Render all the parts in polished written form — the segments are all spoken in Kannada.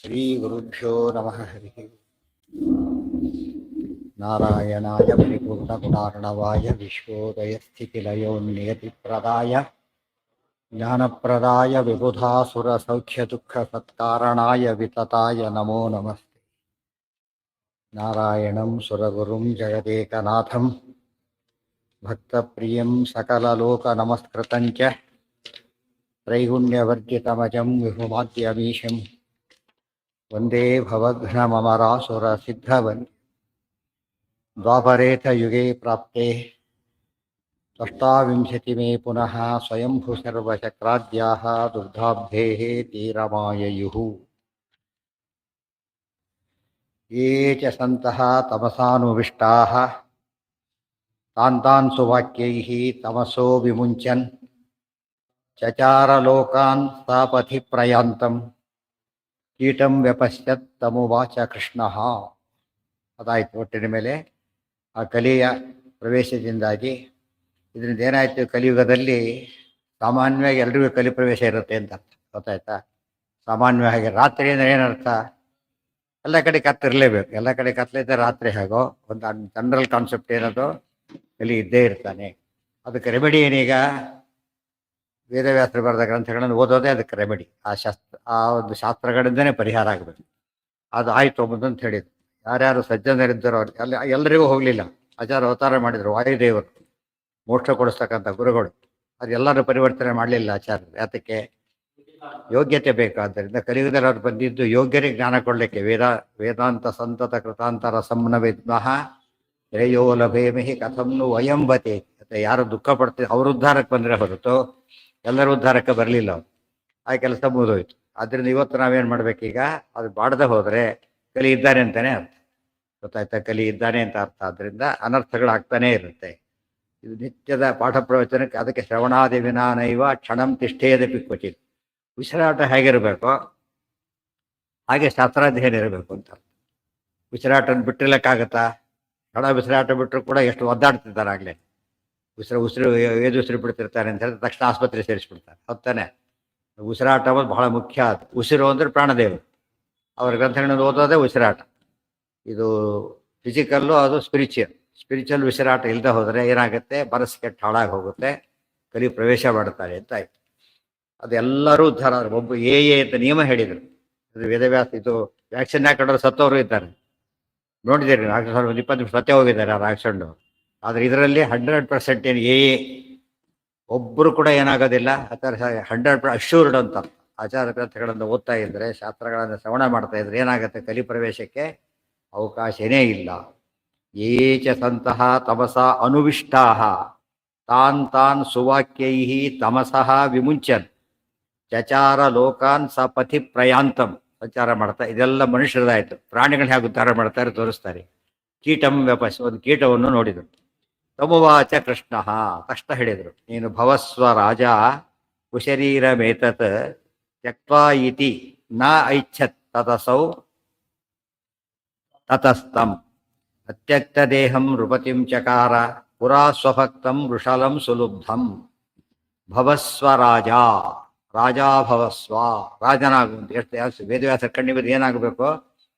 ಶ್ರೀಗುರುಭ್ಯೋ ನಮಃ ಹರಿ ನಾರಾಯಣಾಯ ಪರಿಪೂರ್ಣಗುಣಾರ್ಣವಾಯ ವಿಶ್ವೋದಯಸ್ಥಿತಿಲಯೋನ್ನಿಯತಿಪ್ರದಾಯ ಜ್ಞಾನಪ್ರದಾಯ ವಿಬುಧಾಸುರಸೌಖ್ಯದುಃಖಸತ್ಕಾರಣಾಯ ವಿತತಾಯ ನಮೋ ನಮಸ್ತೆ. ನಾರಾಯಣಂ ಸುರಗುರುಂ ಜಗದೇಕನಾಥಂ ಭಕ್ತಪ್ರಿಯಂ ಸಕಲಲೋಕನಮಸ್ಕೃತಂಚ ತ್ರೈಗುಣ್ಯವರ್ಜಿತಮಜಂ ವಿಭುಮಾದ್ಯಮೀಶಂ ವಂದೇ ಭವಘ್ನಮರಾಸುರಸಿದ್ಧವನ್ ದ್ವಾಪರೇಥಯುಗೆ ಪ್ರಾಪ್ತೆ ಷಷ್ಟಾವಿಂಶತಿಮೇ ಪುನಃ ಸ್ವಯಂಭೂ ಸರ್ವಚಕ್ರಾದ್ಯಾಃ ದುಗ್ಧಾಬ್ಧೇಃ ತೀರಮಾಯಯುಃ. ಯೇ ಚ ಸಂತಃ ತಮಸಾನುವಿಷ್ಟಾಃ ತಾನ್ ಸುವಾಕ್ಯೈಃ ತಮಸೋ ವಿಮುಂಚನ್ ಚಚಾರ ಲೋಕಾನ್ ಸಾಪಥಿ ಪ್ರಯಾಂತಂ ಕೀಟಂ ವ್ಯಪಶ್ಯತ್ ತಮುವಾಚ ಕೃಷ್ಣಃ. ಅದಾಯಿತು. ಒಟ್ಟಿನ ಮೇಲೆ ಆ ಕಲಿಯ ಪ್ರವೇಶದಿಂದಾಗಿ ಇದರಿಂದ ಏನಾಯಿತು, ಕಲಿಯುಗದಲ್ಲಿ ಸಾಮಾನ್ಯವಾಗಿ ಎಲ್ರಿಗೂ ಕಲಿ ಪ್ರವೇಶ ಇರುತ್ತೆ ಅಂತ ಅರ್ಥ. ಗೊತ್ತಾಯ್ತಾ? ಸಾಮಾನ್ಯವಾಗಿ ರಾತ್ರಿ ಅಂದರೆ ಏನರ್ಥ? ಎಲ್ಲ ಕಡೆ ಕತ್ತಿರಲೇಬೇಕು. ಎಲ್ಲ ಕಡೆ ಕತ್ತಲಿದ್ದರೆ ರಾತ್ರಿ ಹೇಗೋ ಒಂದು ಜನರಲ್ ಕಾನ್ಸೆಪ್ಟ್ ಏನದು, ಕಲಿ ಇದ್ದೇ ಇರ್ತಾನೆ. ಅದಕ್ಕೆ ರೆಮಿಡಿ ಏನೀಗ? ವೇದವ್ಯಾಸರು ಬರೆದ ಗ್ರಂಥಗಳನ್ನು ಓದೋದೇ ಅದಕ್ಕೆ ರೆಮಿಡಿ. ಆ ಒಂದು ಶಾಸ್ತ್ರಗಳಿಂದನೇ ಪರಿಹಾರ ಆಗಬೇಕು. ಅದು ಆಯಿತು ಅಂತ ಹೇಳಿದ್ರು. ಯಾರ್ಯಾರು ಸಜ್ಜನರಿದ್ದರೋ ಎಲ್ಲರಿಗೂ ಹೋಗಲಿಲ್ಲ. ಆಚಾರ್ಯ ಅವತಾರ ಮಾಡಿದರು, ವಾಯುದೇವರು ಮೋಕ್ಷ ಕೊಡಿಸ್ತಕ್ಕಂಥ ಗುರುಗಳು. ಅದೆಲ್ಲರೂ ಪರಿವರ್ತನೆ ಮಾಡಲಿಲ್ಲ ಆಚಾರ್ಯರು. ಯಾತಕ್ಕೆ? ಯೋಗ್ಯತೆ ಬೇಕು. ಆದ್ದರಿಂದ ಕಲಿಯುಗದಲ್ಲಿ ಅವ್ರು ಬಂದಿದ್ದು ಯೋಗ್ಯರಿಗೆ ಜ್ಞಾನ ಕೊಡಲಿಕ್ಕೆ. ವೇದಾಂತ ಸಂತತ ಕೃತಾಂತರ ಸಂನ ವಿದ್ಮಃ ಶ್ರೇಯೋ ಲಭೇಮಿಹಿ ಕಥಂನು ವಯಂಬತೆ. ಮತ್ತು ಯಾರು ದುಃಖ ಪಡ್ತೀವಿ ಅವ್ರ ಉದ್ಧಾರಕ್ಕೆ ಬಂದರೆ ಹೊರತು ಎಲ್ಲರ ಉದ್ಧಾರಕ್ಕೆ ಬರಲಿಲ್ಲ ಅವರು. ಆ ಕೆಲಸ ಮುಗಿದೋಯ್ತು. ಆದ್ದರಿಂದ ಇವತ್ತು ನಾವೇನು ಮಾಡಬೇಕೀಗ? ಅದು ಬಾಡದೆ ಹೋದರೆ ಕಲಿ ಇದ್ದಾನೆ ಅಂತಲೇ ಅರ್ಥ. ಗೊತ್ತಾಯ್ತಾ? ಕಲಿ ಇದ್ದಾನೆ ಅಂತ ಅರ್ಥ. ಆದ್ದರಿಂದ ಅನರ್ಥಗಳಾಗ್ತಾನೇ ಇರುತ್ತೆ. ಇದು ನಿತ್ಯದ ಪಾಠ ಪ್ರವಚನಕ್ಕೆ. ಅದಕ್ಕೆ ಶ್ರವಣಾದಿ ವಿನಾನೈವ ಕ್ಷಣಂ ತಿಷ್ಠೇದಪಿ ಕ್ವಚಿತ್. ಉಸಿರಾಟ ಹೇಗಿರಬೇಕೋ ಹಾಗೆ ಶಾಸ್ತ್ರಾಧ್ಯಯನ ಇರಬೇಕು ಅಂತ. ಉಸಿರಾಟನ ಬಿಟ್ಟಿರ್ಲಿಕ್ಕಾಗತ್ತಾ? ಕ್ಷಣ ಉಸಿರಾಟ ಬಿಟ್ಟರು ಕೂಡ ಎಷ್ಟು ಒದ್ದಾಡ್ತಿದ್ದಾರೆ ಆಗಲೇ. ಉಸಿರು ಏದು ಉಸಿರು ಬಿಡ್ತಿರ್ತಾರೆ ಅಂತ ಹೇಳಿದ್ರೆ ತಕ್ಷಣ ಆಸ್ಪತ್ರೆ ಸೇರಿಸ್ಬಿಡ್ತಾರೆ. ಹೊತ್ತಾನೆ ಉಸಿರಾಟ ಬಹಳ ಮುಖ್ಯ. ಅದು ಉಸಿರು ಅಂದರೆ ಪ್ರಾಣದೇವರು. ಅವರ ಗ್ರಂಥಗಳನ್ನು ಓದೋದೇ ಉಸಿರಾಟ. ಇದು ಫಿಸಿಕಲ್ಲು, ಅದು ಸ್ಪಿರಿಚುವಲ್ ಉಸಿರಾಟ ಇಲ್ಲದೆ ಹೋದರೆ ಏನಾಗುತ್ತೆ? ಮನಸ್ಸು ಕೆಟ್ಟ ಹಾಳಾಗಿ ಹೋಗುತ್ತೆ. ಕಲಿ ಪ್ರವೇಶ ಮಾಡ್ತಾರೆ ಅಂತ ಆಯ್ತು. ಅದೆಲ್ಲರೂ ಉದ್ಧಾರ. ಒಬ್ಬ ಎ ಅಂತ ನಿಯಮ ಹೇಳಿದರು. ಇದು ವೇದವ್ಯಾಸ. ಇದು ವ್ಯಾಕ್ಸಿನ್ ಹಾಕೊಂಡ್ರು ಸತ್ತವರು ಇದ್ದಾರೆ, ನೋಡಿದ್ದೀರಿ. 20 ನಿಮಿಷ ಸತ್ತೇ ಹೋಗಿದ್ದಾರೆ ಆ ವ್ಯಾಕ್ಸಿನ್. ಆದರೆ ಇದರಲ್ಲಿ 100% ಏನು ಒಬ್ಬರು ಕೂಡ ಏನಾಗೋದಿಲ್ಲ. ಆಚಾರ 100% ಅಶ್ಯೂರ್ಡ್ ಅಂತ. ಆಚಾರ ಗ್ರಂಥಗಳನ್ನು ಓದ್ತಾ ಇದ್ದರೆ, ಶಾಸ್ತ್ರಗಳನ್ನು ಶ್ರವಣ ಮಾಡ್ತಾ ಇದ್ರೆ ಏನಾಗುತ್ತೆ? ಕಲಿ ಪ್ರವೇಶಕ್ಕೆ ಅವಕಾಶನೇ ಇಲ್ಲ. ಯೇ ಚ ಸಂತಃ ತಮಸ ಅನುವಿಷ್ಟಾ ತಾನ್ ಸುವಾಕ್ಯೈ ತಮಸಃ ವಿಮುಂಚನ್ ಚಚಾರ ಲೋಕಾನ್ ಸಪಥಿ ಪ್ರಯಾಂತಂ. ಸಂಚಾರ ಮಾಡ್ತಾ. ಇದೆಲ್ಲ ಮನುಷ್ಯರದಾಯಿತು. ಪ್ರಾಣಿಗಳು ಹೇಗೆ ಉದ್ಧಾರ ಮಾಡ್ತಾರೆ ತೋರಿಸ್ತಾರೆ. ಕೀಟಂ ವ್ಯಪಸ್, ಒಂದು ಕೀಟವನ್ನು ನೋಡಿದರು. ತಮುವಾಚ ಕೃಷ್ಣ, ಕಷ್ಟ ಹೇಳಿದರು. ನೀನು ಭವಸ್ವ ರಾಜ ಕುಶರೀರಮೇತತ್ ತ್ಯಕ್ವಾ ಇತಿ ನ ಐಚ್ಛತ್ ತತಸೌ ತತಸ್ತಂ ಅತ್ಯಕ್ತ ದೇಹಂ ನೃಪತಿಂ ಚಕಾರ ಪುರಾ ಸ್ವಭಕ್ತಂ ವೃಷಲಂ ಸುಲುಬ್ಧಂ. ಭವಸ್ವ ರಾಜ, ರಾಜಾ ಭವಸ್ವ, ರಾಜನಾಗುವಂತ. ಎಷ್ಟು ವೇದವ್ಯಾಸರ ಕಣ್ಣಿ ಬಂದು ಏನಾಗಬೇಕು?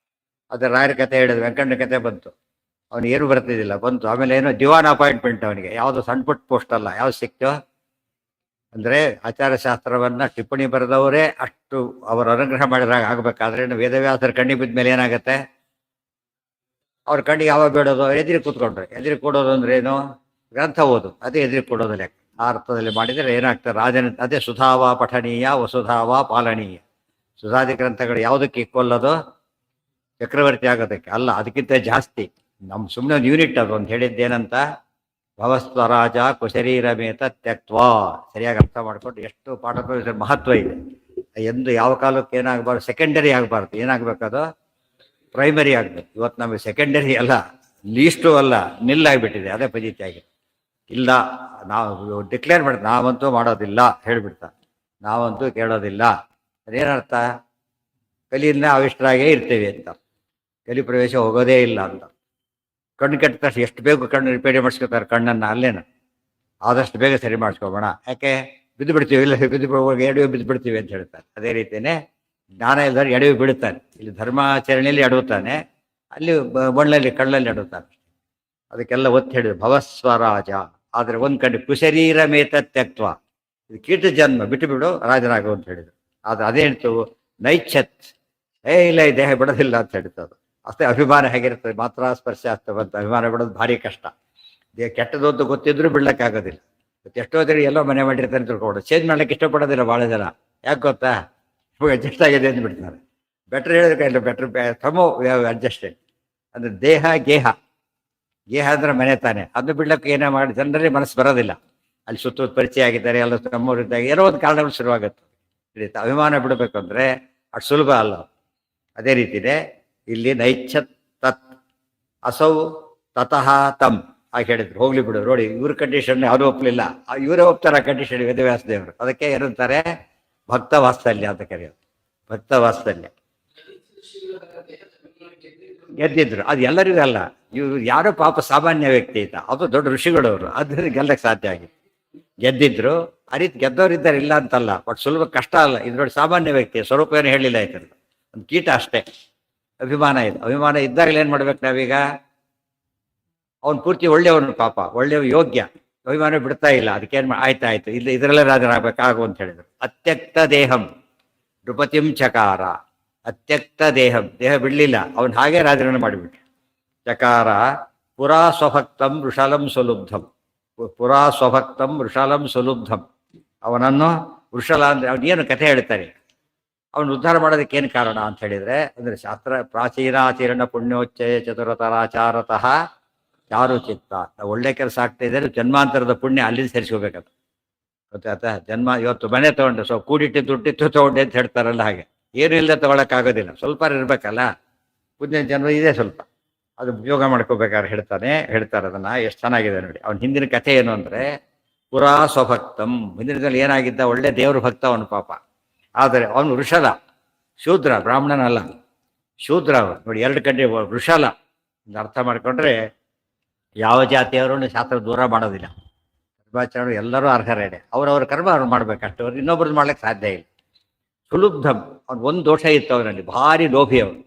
ಅದರ ರಾಯರ ಕಥೆ ಹೇಳಿದ್ರು. ವೆಂಕಣ್ಣನ ಕಥೆ ಬಂತು. ಅವನು ಏನು ಬರ್ತಿದ್ದಿಲ್ಲ, ಬಂತು. ಆಮೇಲೆ ಏನೋ ದಿವಾನ್ ಅಪಾಯಿಂಟ್ಮೆಂಟ್ ಅವನಿಗೆ. ಯಾವುದು ಸಣ್ಣ ಪುಟ್ಟ ಪೋಸ್ಟ್ ಅಲ್ಲ. ಯಾವ್ದು ಸಿಕ್ತು ಅಂದರೆ ಆಚಾರ್ಯ ಶಾಸ್ತ್ರವನ್ನು ಟಿಪ್ಪಣಿ ಬರೆದವರೇ ಅಷ್ಟು ಅವರು ಅನುಗ್ರಹ ಮಾಡಿದಾಗ ಆಗಬೇಕಾದ್ರೆ ವೇದವ್ಯಾಸರ ಕಣ್ಣಿ ಬಿದ್ದ ಮೇಲೆ ಏನಾಗುತ್ತೆ? ಅವ್ರ ಕಣ್ಣಿಗೆ ಯಾವಾಗ ಬೇಡೋದು? ಎದುರಿ ಕೂತ್ಕೊಂಡ್ರೆ. ಎದುರಿ ಕೊಡೋದು ಅಂದ್ರೆ ಏನು? ಗ್ರಂಥ ಓದು. ಅದೇ ಎದುರಿ ಕೊಡೋದು ಲೆಕ್ಕ. ಆ ಅರ್ಥದಲ್ಲಿ ಮಾಡಿದರೆ ಏನಾಗ್ತದೆ? ರಾಜನ ಅದೇ ಸುಧಾವ ಪಠಣೀಯ ವಸುಧಾವ ಪಾಲನೀಯ. ಸುಧಾದಿ ಗ್ರಂಥಗಳು ಯಾವುದಕ್ಕೆ ಈಕ್ವಲ್? ಅದು ಚಕ್ರವರ್ತಿ ಆಗೋದಕ್ಕೆ ಅಲ್ಲ, ಅದಕ್ಕಿಂತ ಜಾಸ್ತಿ. ನಮ್ಮ ಸುಮ್ಮನೆ ಒಂದು ಯೂನಿಟ್ ಅದು. ಒಂದು ಹೇಳಿದ್ದೇನಂತ? ಭವಸ್ವರಾಜ ಕುಶರೀರಮೇತ ತ್ಯಕ್ವಾ. ಸರಿಯಾಗಿ ಅರ್ಥ ಮಾಡ್ಕೊಂಡು ಎಷ್ಟು ಪಾಠ ಮಹತ್ವ ಇದೆ. ಎಂದು ಯಾವ ಕಾಲಕ್ಕೆ ಏನಾಗಬಾರ್ದು? ಸೆಕೆಂಡರಿ ಆಗಬಾರ್ದು. ಏನಾಗಬೇಕದು? ಪ್ರೈಮರಿ ಆಗಬೇಕು. ಇವತ್ತು ನಮಗೆ ಸೆಕೆಂಡರಿ ಅಲ್ಲ, ಲೀಸ್ಟು ಅಲ್ಲ, ನಿಲ್ಲಾಗಿಬಿಟ್ಟಿದೆ. ಅದೇ ಪದ್ಧತಿ ಆಗಿದೆ. ಇಲ್ಲ, ನಾವು ಡಿಕ್ಲೇರ್ ಮಾಡ್ತೀವಿ, ನಾವಂತೂ ಮಾಡೋದಿಲ್ಲ ಹೇಳಿಬಿಡ್ತಾ. ನಾವಂತೂ ಕೇಳೋದಿಲ್ಲ. ಅದೇನರ್ಥ? ಕಲಿಯಿಂದ ಅವಿಷ್ಟರಾಗೇ ಇರ್ತೀವಿ ಅಂತ. ಕಲಿ ಪ್ರವೇಶ ಹೋಗೋದೇ ಇಲ್ಲ ಅಂತ. ಕಣ್ಣು ಕೆಟ್ಟ ತಕ್ಷಣ ಎಷ್ಟು ಬೇಗ ಕಣ್ಣು ರಿಪೇರಿ ಮಾಡಿಸ್ಕೊತಾರೆ. ಕಣ್ಣನ್ನು ಅಲ್ಲೇನ ಆದಷ್ಟು ಬೇಗ ಸರಿ ಮಾಡಿಸ್ಕೊಬೋಣ. ಯಾಕೆ? ಬಿದ್ದು ಬಿಡ್ತೀವಿ. ಇಲ್ಲ ಬಿದ್ದು ಬಿದ್ದು ಬಿಡ್ತೀವಿ ಅಂತ ಹೇಳ್ತಾರೆ. ಅದೇ ರೀತಿಯೇ ಜ್ಞಾನ ಇಲ್ಲದವ್ರು ಎಡವಿ ಬೀಳುತ್ತಾನೆ. ಇಲ್ಲಿ ಧರ್ಮಾಚರಣೆಯಲ್ಲಿ ಎಡವುತ್ತಾನೆ, ಅಲ್ಲಿ ಮಣ್ಣಲ್ಲಿ ಕಳ್ಳಲ್ಲಿ ಎಡುತ್ತಾನೆ. ಅದಕ್ಕೆಲ್ಲ ಒತ್ತಿ ಹೇಳಿದ್ರು ಭವಸ್ವರಾಜ. ಆದರೆ ಒಂದು ಕಡೆ ಕುಶರೀರ ಮೇತ ತ್ಯಕ್ತ್ವ, ಇದು ಕೀಟ ಜನ್ಮ ಬಿಟ್ಟು ಬಿಡು ರಾಜನಾಗು ಅಂತ ಹೇಳಿದ್ರು. ಆದ್ರೆ ಅದೇ ಹೇಳ್ತು ನೈಚ್ಛತ್, ಇಲ್ಲ ಈ ದೇಹ ಬಿಡೋದಿಲ್ಲ ಅಂತ ಹೇಳ್ತದು. ಅಷ್ಟೇ ಅಭಿಮಾನ ಹೇಗಿರ್ತದೆ, ಮಾತ್ರ ಸ್ಪರ್ಶ ಆಗ್ತವೆ ಅಂತ ಅಭಿಮಾನ ಬಿಡೋದು ಭಾರಿ ಕಷ್ಟ. ದೇಹ ಕೆಟ್ಟದ್ದು ಅಂತ ಗೊತ್ತಿದ್ರು ಬಿಡ್ಲಿಕ್ಕಾಗೋದಿಲ್ಲ. ಮತ್ತೆ ಎಷ್ಟೋ ಜನ ಎಲ್ಲೋ ಮನೆ ಮಾಡಿರ್ತಾರೆ ತಿಳ್ಕೊಂಡು ಚೇಂಜ್ ಮಾಡ್ಲಿಕ್ಕೆ ಇಷ್ಟಪಡೋದಿಲ್ಲ ಭಾಳ ಜನ. ಯಾಕೆ ಗೊತ್ತಾ, ಇವಾಗ ಅಡ್ಜಸ್ಟ್ ಆಗಿದೆ ಅಂದ್ಬಿಡ್ತಾರೆ. ಬೆಟ್ರ್ ಹೇಳಿದ್ರೆ ಬೆಟ್ರ್ ಥರ್ಮೋ ಅಡ್ಜಸ್ಟೆಡ್ ಅಂದ್ರೆ ದೇಹ ಗೇಹ, ಗೇಹ ಅಂದ್ರೆ ಮನೆ ತಾನೆ, ಅದನ್ನು ಬಿಡ್ಲಕ್ಕೆ ಏನೋ ಮಾಡಿ ಜನರಲ್ಲಿ ಮನಸ್ಸು ಬರೋದಿಲ್ಲ. ಅಲ್ಲಿ ಸುತ್ತ ಪರಿಚಯ ಆಗಿದ್ದಾರೆ, ಎಲ್ಲ ನಮ್ಮೂರಿದ್ದಾಗ ಏನೋ ಒಂದು ಕಾರಣಗಳು ಶುರುವಾಗುತ್ತೆ. ಅಭಿಮಾನ ಬಿಡಬೇಕು ಅಂದ್ರೆ ಅಷ್ಟು ಸುಲಭ ಅಲ್ಲ. ಅದೇ ರೀತಿನೇ ಇಲ್ಲಿ ನೈಚ್ಛತ್ ತತ್ ಅಸೌ ತತಃ ತಮ್ ಹಾಗೆ ಹೇಳಿದ್ರು. ಹೋಗ್ಲಿ ಬಿಡು, ನೋಡಿ ಇವ್ರ ಕಂಡೀಷನ್ ಯಾರು ಒಪ್ಪಲಿಲ್ಲ, ಇವರೇ ಒಪ್ತಾರೆ ಆ ಕಂಡೀಷನ್ ವೇದವ್ಯಾಸ ದೇವರು. ಅದಕ್ಕೆ ಏನಂತಾರೆ ಭಕ್ತ ವಾತ್ಸಲ್ಯ ಅಂತ ಕರೆಯೋದು. ಭಕ್ತ ವಾತ್ಸಲ್ಯ ಗೆದ್ದಿದ್ರು. ಅದು ಎಲ್ಲರಿಗೂ ಅಲ್ಲ, ಇವ್ರು ಯಾರೋ ಪಾಪ ಸಾಮಾನ್ಯ ವ್ಯಕ್ತಿ ಇದ್ದ, ಅದು ದೊಡ್ಡ ಋಷಿಗಳವರು, ಅದ್ರಿಂದ ಗೆಲ್ಲಕ್ಕೆ ಸಾಧ್ಯ ಆಗಿತ್ತು. ಗೆದ್ದಿದ್ರು. ಆ ರೀತಿ ಗೆದ್ದವ್ರು ಇದ್ದಾರೆ, ಇಲ್ಲ ಅಂತಲ್ಲ, ಬಟ್ ಸುಲಭ ಕಷ್ಟ ಅಲ್ಲ. ಇದು ನೋಡಿ ಸಾಮಾನ್ಯ ವ್ಯಕ್ತಿ ಸ್ವರೂಪ ಏನು ಹೇಳಿಲ್ಲ ಆಯ್ತಲ್ಲ, ಒಂದು ಕೀಟ ಅಷ್ಟೇ. ಅಭಿಮಾನ ಇದೆ, ಅಭಿಮಾನ ಇದ್ದಾಗಲೇ ಏನು ಮಾಡ್ಬೇಕು ನಾವೀಗ, ಅವ್ನು ಪೂರ್ತಿ ಒಳ್ಳೆಯವನು, ಪಾಪ ಒಳ್ಳೆಯ ಯೋಗ್ಯ, ಅಭಿಮಾನ ಬಿಡ್ತಾ ಇಲ್ಲ, ಅದಕ್ಕೇನು ಆಯ್ತಾಯ್ತು ಇಲ್ಲಿ ಇದರಲ್ಲೇ ರಾಜನಾಗಬೇಕಾಗು ಅಂತ ಹೇಳಿದ್ರು. ಅತ್ಯಕ್ತ ದೇಹಂ ನೃಪತಿಂ ಚಕಾರ, ಅತ್ಯಕ್ತ ದೇಹಂ, ದೇಹ ಬಿಡಲಿಲ್ಲ, ಅವನು ಹಾಗೆ ರಾಜರನ್ನು ಮಾಡಿಬಿಟ್ಟ. ಚಕಾರ ಪುರಾ ಸ್ವಭಕ್ತಂ ವೃಷಾಲಂ ಸುಲುಬ್ಧಂ, ಪುರಾ ಸ್ವಭಕ್ತಂ ವೃಷಾಲಂ ಸುಲುಬ್ಧಂ, ಅವನನ್ನು ವೃಷಲ ಅಂದ್ರೆ ಅವನೇನು ಕಥೆ ಹೇಳ್ತಾರೆ, ಅವನು ಉದ್ಧಾರ ಮಾಡೋದಕ್ಕೆ ಏನು ಕಾರಣ ಅಂತ ಹೇಳಿದ್ರೆ, ಅಂದ್ರೆ ಶಾಸ್ತ್ರ ಪ್ರಾಚೀನಾಚರಣ ಪುಣ್ಯೋಚ್ಚಯ ಚತುರತರಾಚಾರತಃ ಚಾರು ಚಿತ್ತ. ಒಳ್ಳೆ ಕೆಲಸ ಆಗ್ತಾ ಇದ್ದಾರೆ, ಜನ್ಮಾಂತರದ ಪುಣ್ಯ ಅಲ್ಲಿಂದ ಸೇರಿಸ್ಕೋಬೇಕಂತ ಗೊತ್ತಾಯ್ತಾ. ಜನ್ಮ ಇವತ್ತು ಮನೆ ತಗೊಂಡೆ, ಸೊ ಕೂಡಿಟ್ಟು ದುಡ್ಡಿತ್ತು ತಗೊಂಡೆ ಅಂತ ಹೇಳ್ತಾರಲ್ಲ, ಹಾಗೆ ಏನು ಇಲ್ಲದೆ ತಗೊಳಕ್ಕಾಗೋದಿಲ್ಲ, ಸ್ವಲ್ಪ ಇರ್ಬೇಕಲ್ಲ. ಪುಣ್ಯ ಜನ್ಮ ಇದೆ ಸ್ವಲ್ಪ, ಅದು ಉಪಯೋಗ ಮಾಡ್ಕೋಬೇಕಾದ್ರೆ ಹೇಳ್ತಾರೆ ಅದನ್ನ. ಎಷ್ಟು ಚೆನ್ನಾಗಿದೆ ನೋಡಿ. ಅವನ ಹಿಂದಿನ ಕಥೆ ಏನು ಅಂದ್ರೆ, ಪುರಾ ಸ್ವಭಕ್ತಂ, ಹಿಂದಿನ ದಿನ ಏನಾಗಿದ್ದ, ಒಳ್ಳೆ ದೇವ್ರ ಭಕ್ತ ಅವನು ಪಾಪ. ಆದರೆ ಅವನು ವೃಷಲ, ಶೂದ್ರ, ಬ್ರಾಹ್ಮಣನಲ್ಲ, ಶೂದ್ರ ಅವನು. ನೋಡಿ ಎರಡು ಕಡೆ ವೃಷಲ ಅರ್ಥ ಮಾಡ್ಕೊಂಡ್ರೆ ಯಾವ ಜಾತಿಯವರನ್ನು ಶಾಸ್ತ್ರ ದೂರ ಮಾಡೋದಿಲ್ಲ. ಧರ್ಮಾಚರಣೆ ಎಲ್ಲರೂ ಅರ್ಹರೇನೆ, ಅವ್ರವ್ರ ಕರ್ಮ ಅವ್ರು ಮಾಡ್ಬೇಕಷ್ಟು, ಅವ್ರು ಇನ್ನೊಬ್ರದ್ದು ಮಾಡ್ಲಿಕ್ಕೆ ಸಾಧ್ಯ ಇಲ್ಲ. ಸುಲುಬ್ಧಂ, ಅವ್ನು ಒಂದು ದೋಷ ಇತ್ತು ಅವನಲ್ಲಿ, ಭಾರಿ ಲೋಭಿ ಅವನು.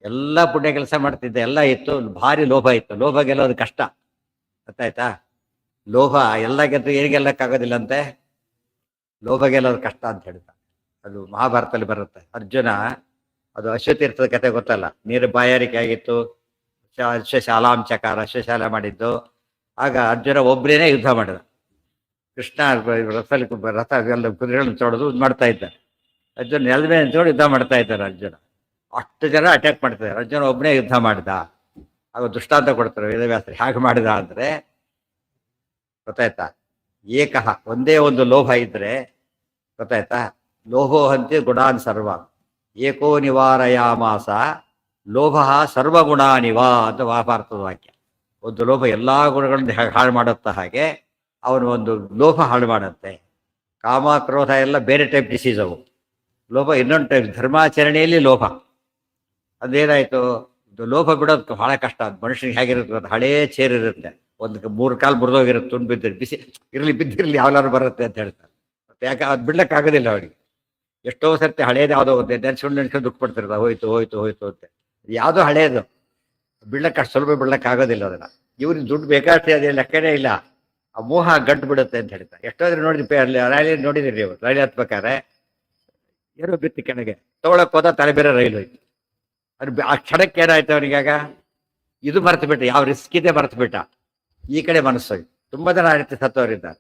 ಎಲ್ಲ ಪುಣ್ಯ ಕೆಲಸ ಮಾಡ್ತಿದ್ದ, ಎಲ್ಲ ಇತ್ತು, ಭಾರಿ ಲೋಭ ಇತ್ತು. ಲೋಭ ಗೆಲ್ಲೋದು ಕಷ್ಟ, ಗೊತ್ತಾಯ್ತಾ. ಲೋಭ ಎಲ್ಲ ಗೆದ್ದು ಏನು ಗೆಲ್ಲಕ್ಕಾಗೋದಿಲ್ಲ ಅಂತೆ, ಲೋಭ ಗೆಲ್ಲೋದು ಕಷ್ಟ ಅಂತ ಹೇಳ್ತಾ. ಅದು ಮಹಾಭಾರತದಲ್ಲಿ ಬರುತ್ತೆ. ಅರ್ಜುನ, ಅದು ಅಶ್ವತೀರ್ಥದ ಕತೆ ಗೊತ್ತಲ್ಲ, ನೀರು ಬಾಯಾರಿಕೆ ಆಗಿತ್ತು, ಅಶ್ವಶಾಲಾಂಚಕಾರ, ಅಶ್ವಶಾಲ ಮಾಡಿದ್ದು. ಆಗ ಅರ್ಜುನ ಒಬ್ಬರೇನೆ ಯುದ್ಧ ಮಾಡಿದ. ಕೃಷ್ಣ ರಥ ಎಲ್ಲ ಕುದುರೆಗಳನ್ನು ತೊಡೆದು ಇದು ಮಾಡ್ತಾ ಇದ್ದಾರೆ. ಅರ್ಜುನ ನೆಲದ ಮೇಲೆ ನಿಂತ್ಕೊಂಡು ಯುದ್ಧ ಮಾಡ್ತಾ ಇದ್ದಾರೆ. ಅರ್ಜುನ ಅಷ್ಟು ಜನ ಅಟ್ಯಾಕ್ ಮಾಡ್ತಾರೆ, ಅರ್ಜುನ ಒಬ್ಬನೇ ಯುದ್ಧ ಮಾಡ್ದ. ಆಗ ದೃಷ್ಟಾಂತ ಕೊಡ್ತಾರೆ ವೇದವ್ಯಾಸರು, ಹೇಗೆ ಮಾಡಿದ ಅಂದ್ರೆ ಗೊತ್ತಾಯ್ತಾ, ಏಕಃ ಒಂದೇ ಒಂದು ಲೋಭ ಇದ್ರೆ ಗೊತ್ತಾಯ್ತಾ, ಲೋಭೋಹಂತೆ ಗುಣಾನ್ ಸರ್ವ ಏಕೋ ನಿವಾರಯಾಮಾಸ ಲೋಭ ಸರ್ವಗುಣಾನಿವಾ ಅಂತ ಮಹಾಭಾರತದ ವಾಕ್ಯ. ಒಂದು ಲೋಭ ಎಲ್ಲಾ ಗುಣಗಳನ್ನು ಹಾಳು ಮಾಡುತ್ತ ಹಾಗೆ ಅವನು ಒಂದು ಲೋಭ ಹಾಳು ಮಾಡುತ್ತೆ. ಕಾಮ ಕ್ರೋಧ ಎಲ್ಲ ಬೇರೆ ಟೈಪ್ ಡಿಸೀಸ್ ಅವು, ಲೋಭ ಇನ್ನೊಂದು ಟೈಪ್. ಧರ್ಮಾಚರಣೆಯಲ್ಲಿ ಲೋಭ ಅದೇನಾಯ್ತು, ಲೋಭ ಬಿಡೋದು ಬಹಳ ಕಷ್ಟ. ಅದು ಮನುಷ್ಯನಿಗೆ ಹೇಗಿರುತ್ತೆ, ಅದು ಹಳೇ ಚೇರ್ ಇರುತ್ತೆ, ಒಂದು 3 ಕಾಲು ಮುರಿದೋಗಿರುತ್ತೆ, ತುಂಡು ಬಿದ್ದಿರಿ, ಬಿಸಿ ಇರಲಿ ಬಿದ್ದಿರಲಿ ಯಾವ್ದಾದ್ರು ಬರುತ್ತೆ ಅಂತ ಹೇಳ್ತಾರೆ. ಮತ್ತೆ ಯಾಕೆ ಅದು ಬಿಡ್ಲಿಕ್ಕಾಗೋದಿಲ್ಲ ಅವನಿಗೆ. ಎಷ್ಟೋ ಸರ್ತಿ ಹಳೇದು ಯಾವುದೋ ಹೋಗುತ್ತೆ, ನೆನ್ಸ್ಕೊಂಡು ದುಃಖ ಪಡ್ತಿರ್ತಾರೆ, ಹೋಯ್ತು ಹೋಯ್ತು ಹೋಯ್ತು ಅಂತ. ಯಾವುದೋ ಹಳೇದು ಬಿಡ್ಲಕ್ಕೆ ಅಷ್ಟು ಸುಲಭ ಬಿಡ್ಲಕ್ಕಾಗೋದಿಲ್ಲ ಅದನ್ನ. ಇವ್ರಿಗೆ ದುಡ್ಡು ಬೇಕಾಗ್ತದೆ, ಅದೇ ಲೆಕ್ಕನೇ ಇಲ್ಲ. ಆ ಮೋಹ ಗಂಟು ಬಿಡುತ್ತೆ ಅಂತ ಹೇಳ್ತಾರೆ. ಎಷ್ಟೋದ್ರೆ ನೋಡಿದ್ವಿ ಅಲ್ಲಿ ರೈಲಿ ನೋಡಿದಿರಿ ನೀವು, ರೈಲು ಹತ್ಬೇಕಾದ್ರೆ ಏನೋ ಬಿತ್ತು ಕೆಳಗೆ, ತಗೊಳಕ್ ಹೋದ ತಲೆ ಬೇರೆ ರೈಲು ಹೋಯ್ತು. ಅದು ಆ ಕ್ಷಣಕ್ಕೆ ಏನಾಯ್ತು ಅವನಿಗಾಗ, ಇದು ಮರ್ತು ಬಿಟ್ಟ, ಯಾವ ರಿಸ್ಕ್ ಇದೆ ಮರ್ತು ಬಿಟ್ಟ. ಈ ಕಡೆ ಮನಸ್ಸೋಗಿ ತುಂಬಾ ಜನ ರೀತಿ ಸತ್ತವರಿದ್ದಾರೆ.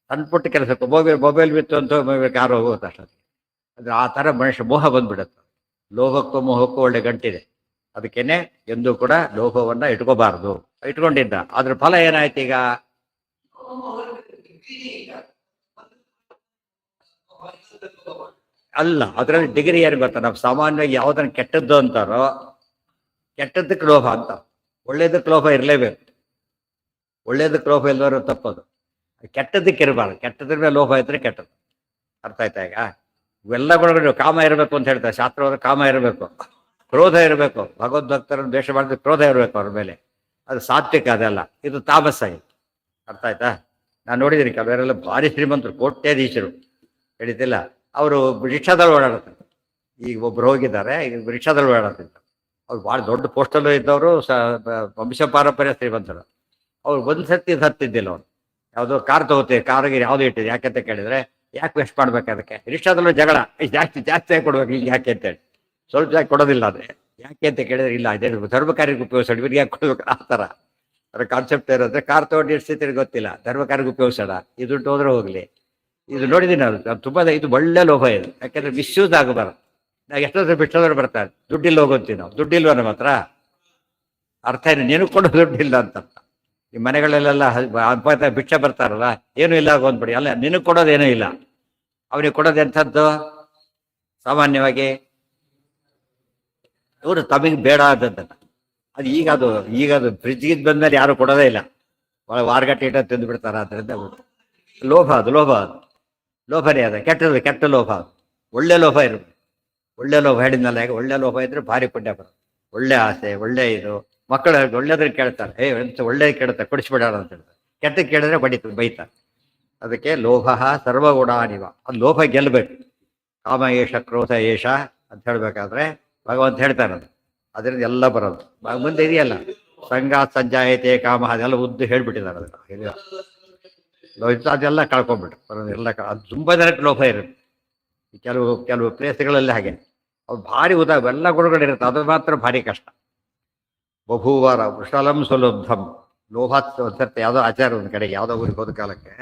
ಸಣ್ಣ ಪುಟ್ಟ ಕೆಲಸಕ್ಕೆ ಮೊಬೈಲ್ ಬಿತ್ತು ಅಂತ ಕಾರು ಹೋಗುತ್ತೆ ಅಷ್ಟೊತ್ತಿಗೆ. ಅಂದ್ರೆ ಆ ಥರ ಮನುಷ್ಯ ಮೋಹ ಬಂದ್ಬಿಡುತ್ತೆ. ಲೋಭಕ್ಕೂ ಮೋಹಕ್ಕೂ ಒಳ್ಳೆ ಗಂಟಿದೆ. ಅದಕ್ಕೇನೆ ಎಂದೂ ಕೂಡ ಲೋಭವನ್ನ ಇಟ್ಕೋಬಾರ್ದು. ಇಟ್ಕೊಂಡಿದ್ದ, ಅದ್ರ ಫಲ ಏನಾಯ್ತು ಈಗ, ಅಲ್ಲ ಅದರಲ್ಲಿ ಡಿಗ್ರಿ ಏನು ಗೊತ್ತಾ, ನಾವು ಸಾಮಾನ್ಯವಾಗಿ ಯಾವ್ದನ್ನ ಕೆಟ್ಟದ್ದು ಅಂತಾರೋ ಕೆಟ್ಟದ್ದಕ್ಕೆ ಲೋಭ ಅಂತ, ಒಳ್ಳೇದಕ್ಕೆ ಲೋಭ ಇರಲೇಬೇಕು. ಒಳ್ಳೇದಕ್ಕೆ ಲೋಭ ಇಲ್ಲದವರು ತಪ್ಪದು, ಕೆಟ್ಟದ್ದಕ್ಕೆ ಇರಬಾರ್ದು. ಕೆಟ್ಟದ್ರ ಮೇಲೆ ಲೋಭ ಇದ್ರೆ ಕೆಟ್ಟದ್ದು. ಅರ್ಥ ಆಯ್ತಾ ಈಗ. ಇವೆಲ್ಲ ಗುಣಗಳು ಕಾಮ ಇರಬೇಕು ಅಂತ ಹೇಳ್ತಾರೆ ಶಾಸ್ತ್ರವಾದ. ಕಾಮ ಇರಬೇಕು, ಕ್ರೋಧ ಇರಬೇಕು, ಭಗವದ್ಭಕ್ತರನ್ನು ದ್ವೇಷ ಮಾಡಿದ್ರೆ ಕ್ರೋಧ ಇರಬೇಕು ಅವ್ರ ಮೇಲೆ, ಅದು ಸಾತ್ವಿಕ. ಅದೆಲ್ಲ ಇದು ತಾಮಸ. ಅರ್ಥ ಆಯ್ತಾ. ನಾನು ನೋಡಿದ್ದೀನಿ ಕೆಲವರೆಲ್ಲ ಭಾರಿ ಶ್ರೀಮಂತರು, ಕೋಟ್ಯಾಧೀಶರು, ಹೇಳಿದ್ದಿಲ್ಲ, ಅವರು ರಿಕ್ಷಾದಲ್ಲಿ ಓಡಾಡುತ್ತಾರೆ. ಈಗ ಒಬ್ರು ಹೋಗಿದ್ದಾರೆ, ಈಗ ರಿಕ್ಷಾದಲ್ಲಿ ಓಡಾಡ್ತಿದ್ರು. ಅವ್ರು ಭಾಳ ದೊಡ್ಡ ಪೋಸ್ಟಲ್ಲೂ ಇದ್ದವರು, ವಂಶ ಪಾರಂಪರ್ಯ ಶ್ರೀಮಂತರು. ಅವ್ರು ಒಂದು ಸರ್ತಿ ಇದು ಹತ್ತಿದ್ದಿಲ್ಲ ಅವ್ರು. ಯಾವುದೋ ಕಾರ್ ತಗೋತೀವಿ, ಕಾರ್ಗೆ ಯಾವುದು ಇಟ್ಟಿದೆ ಯಾಕಂತ ಕೇಳಿದ್ರೆ, ಯಾಕೆ ವೆಸ್ಟ್ ಮಾಡ್ಬೇಕು ಅದಕ್ಕೆ, ರಿಕ್ಷಾದಲ್ಲೂ ಜಗಳ, ಜಾಸ್ತಿ ಜಾಸ್ತಿಯಾಗಿ ಕೊಡ್ಬೇಕು ಈಗ ಯಾಕೆ ಅಂತೇಳಿ. ಸ್ವಲ್ಪ ಜಾಸ್ತಿ ಕೊಡೋದಿಲ್ಲ ಅದೇ ಯಾಕೆ ಅಂತ ಕೇಳಿದ್ರೆ, ಇಲ್ಲ ಅದೇ ಧರ್ಮ ಕಾರ್ಯಕ್ಕೆ ಉಪಯೋಗಿಸೋಣ, ಇವ್ರಿಗೆ ಯಾಕೆ ಕೊಡ್ಬೇಕು ಆ ಥರ. ಅದರ ಕಾನ್ಸೆಪ್ಟ್ ಇರೋದ್ರೆ ಕಾರ್ ತಗೊಂಡು ಎಷ್ಟು ಸ್ಥಿತಿ ಗೊತ್ತಿಲ್ಲ, ಧರ್ಮ ಕಾರ್ಯಕ್ಕೆ ಉಪಯೋಗಿಸೋಣ, ಇದು ದುಡ್ಡು ಹೋದ್ರೆ ಹೋಗ್ಲಿ. ಇದು ನೋಡಿದ್ದೀನಿ ನಾನು ತುಂಬ, ಇದು ಒಳ್ಳೆ ಲೋಭ ಇದು. ಯಾಕೆಂದ್ರೆ ಮಿಸ್ಯೂಸ್ ಆಗಬಾರ್ದು. ನಾವು ಎಷ್ಟೊಂದು ಬಿಟ್ಟೋದ್ರು ಬರ್ತಾರೆ, ದುಡ್ಡಿಲ್ಲ ಹೋಗೋಂತೀವಿ ನಾವು, ದುಡ್ಡಿಲ್ವ ನಮ್ಮ ಹತ್ರ, ಅರ್ಥ ಏನು, ನೀನು ಕೊಡೋ ದುಡ್ಡಿಲ್ಲ ಅಂತ. ಈ ಮನೆಗಳಲ್ಲೆಲ್ಲ ಭಿಕ್ಷೆ ಬರ್ತಾರಲ್ಲ, ಏನೂ ಇಲ್ಲ ಆಗೋನ್ಬಿಡಿ, ಅಲ್ಲ ನಿನಗೆ ಕೊಡೋದೇನೂ ಇಲ್ಲ, ಅವನಿಗೆ ಕೊಡೋದು ಎಂಥದ್ದು, ಸಾಮಾನ್ಯವಾಗಿ ಇವರು ತಮಗೆ ಬೇಡ ಆದದ್ದನ್ನು. ಅದು ಈಗ ಅದು ಫ್ರಿಜ್ಗೆ ಬಂದ್ಮೇಲೆ ಯಾರು ಕೊಡೋದೇ ಇಲ್ಲ, ವಾರಗಟ್ಟೆ ಇಟ್ಟ ತಿಂದು ಬಿಡ್ತಾರೆ. ಅದರಿಂದ ಲೋಭ ಅದು ಲೋಭನೇ ಅದ, ಕೆಟ್ಟ ಲೋಭ ಅದು. ಒಳ್ಳೆ ಲೋಭ ಇರುತ್ತೆ, ಒಳ್ಳೆ ಲೋಭ ಹೇಳಿದ್ನಲ್ಲ, ಹೇಗೆ ಒಳ್ಳೆ ಲೋಭ ಇದ್ರೆ ಭಾರಿ ಪುಣ್ಯ ಬರುತ್ತೆ. ಒಳ್ಳೆ ಆಸೆ, ಒಳ್ಳೆ ಇದು, ಮಕ್ಕಳು ಒಳ್ಳೇದ್ರೆ ಕೇಳ್ತಾರೆ, ಎಂತ ಒಳ್ಳೆ ಕೇಳ್ತಾರೆ, ಕೊಡಿಸ್ಬಿಡೋಣ ಅಂತ ಹೇಳ್ತಾರೆ. ಕೆಟ್ಟ ಕೇಳಿದ್ರೆ ಬೈತಾರೆ. ಅದಕ್ಕೆ ಲೋಭ ಸರ್ವಗುಣಾನಿವ, ಅದು ಲೋಭ ಗೆಲ್ಲಬೇಕು. ಕಾಮ ಏಷ ಕ್ರೋಧ ಏಷ ಅಂತ ಹೇಳ್ಬೇಕಾದ್ರೆ ಭಗವಂತ ಹೇಳ್ತಾನೆ, ಅದರಿಂದ ಎಲ್ಲ ಬರೋದು ಮುಂದೆ ಇದೆಯಲ್ಲ, ಸಂಗಾತ್ ಸಂಜಾಯತೆ ಕಾಮ, ಅದೆಲ್ಲ ಉದ್ದು ಹೇಳ್ಬಿಟ್ಟಿದ್ದಾರೆ. ಅದೆಲ್ಲ ಕಳ್ಕೊಂಡ್ಬಿಟ್ಟು ಬರೋದೆಲ್ಲ, ಅದು ತುಂಬ ಜನಕ್ಕೆ ಲೋಭ ಇರುತ್ತೆ. ಕೆಲವು ಪ್ಲೇಸ್ಗಳಲ್ಲಿ ಹಾಗೆ ಅವ್ರು ಭಾರಿ ಎಲ್ಲ ಗುಣಗಳಿರುತ್ತೆ, ಅದು ಮಾತ್ರ ಭಾರಿ ಕಷ್ಟ. ಬಭೂವರ ವೃಷಲಂ ಸುಲಬ್ಧಂ ಲೋಭಾತ್. ಒಂದ್ಸರ್ತಿ ಯಾವುದೋ ಆಚಾರ ಒಂದು ಕಡೆಗೆ ಯಾವುದೋ ಊರಿಗೆ ಹೋದ ಕಾಲಕ್ಕೆ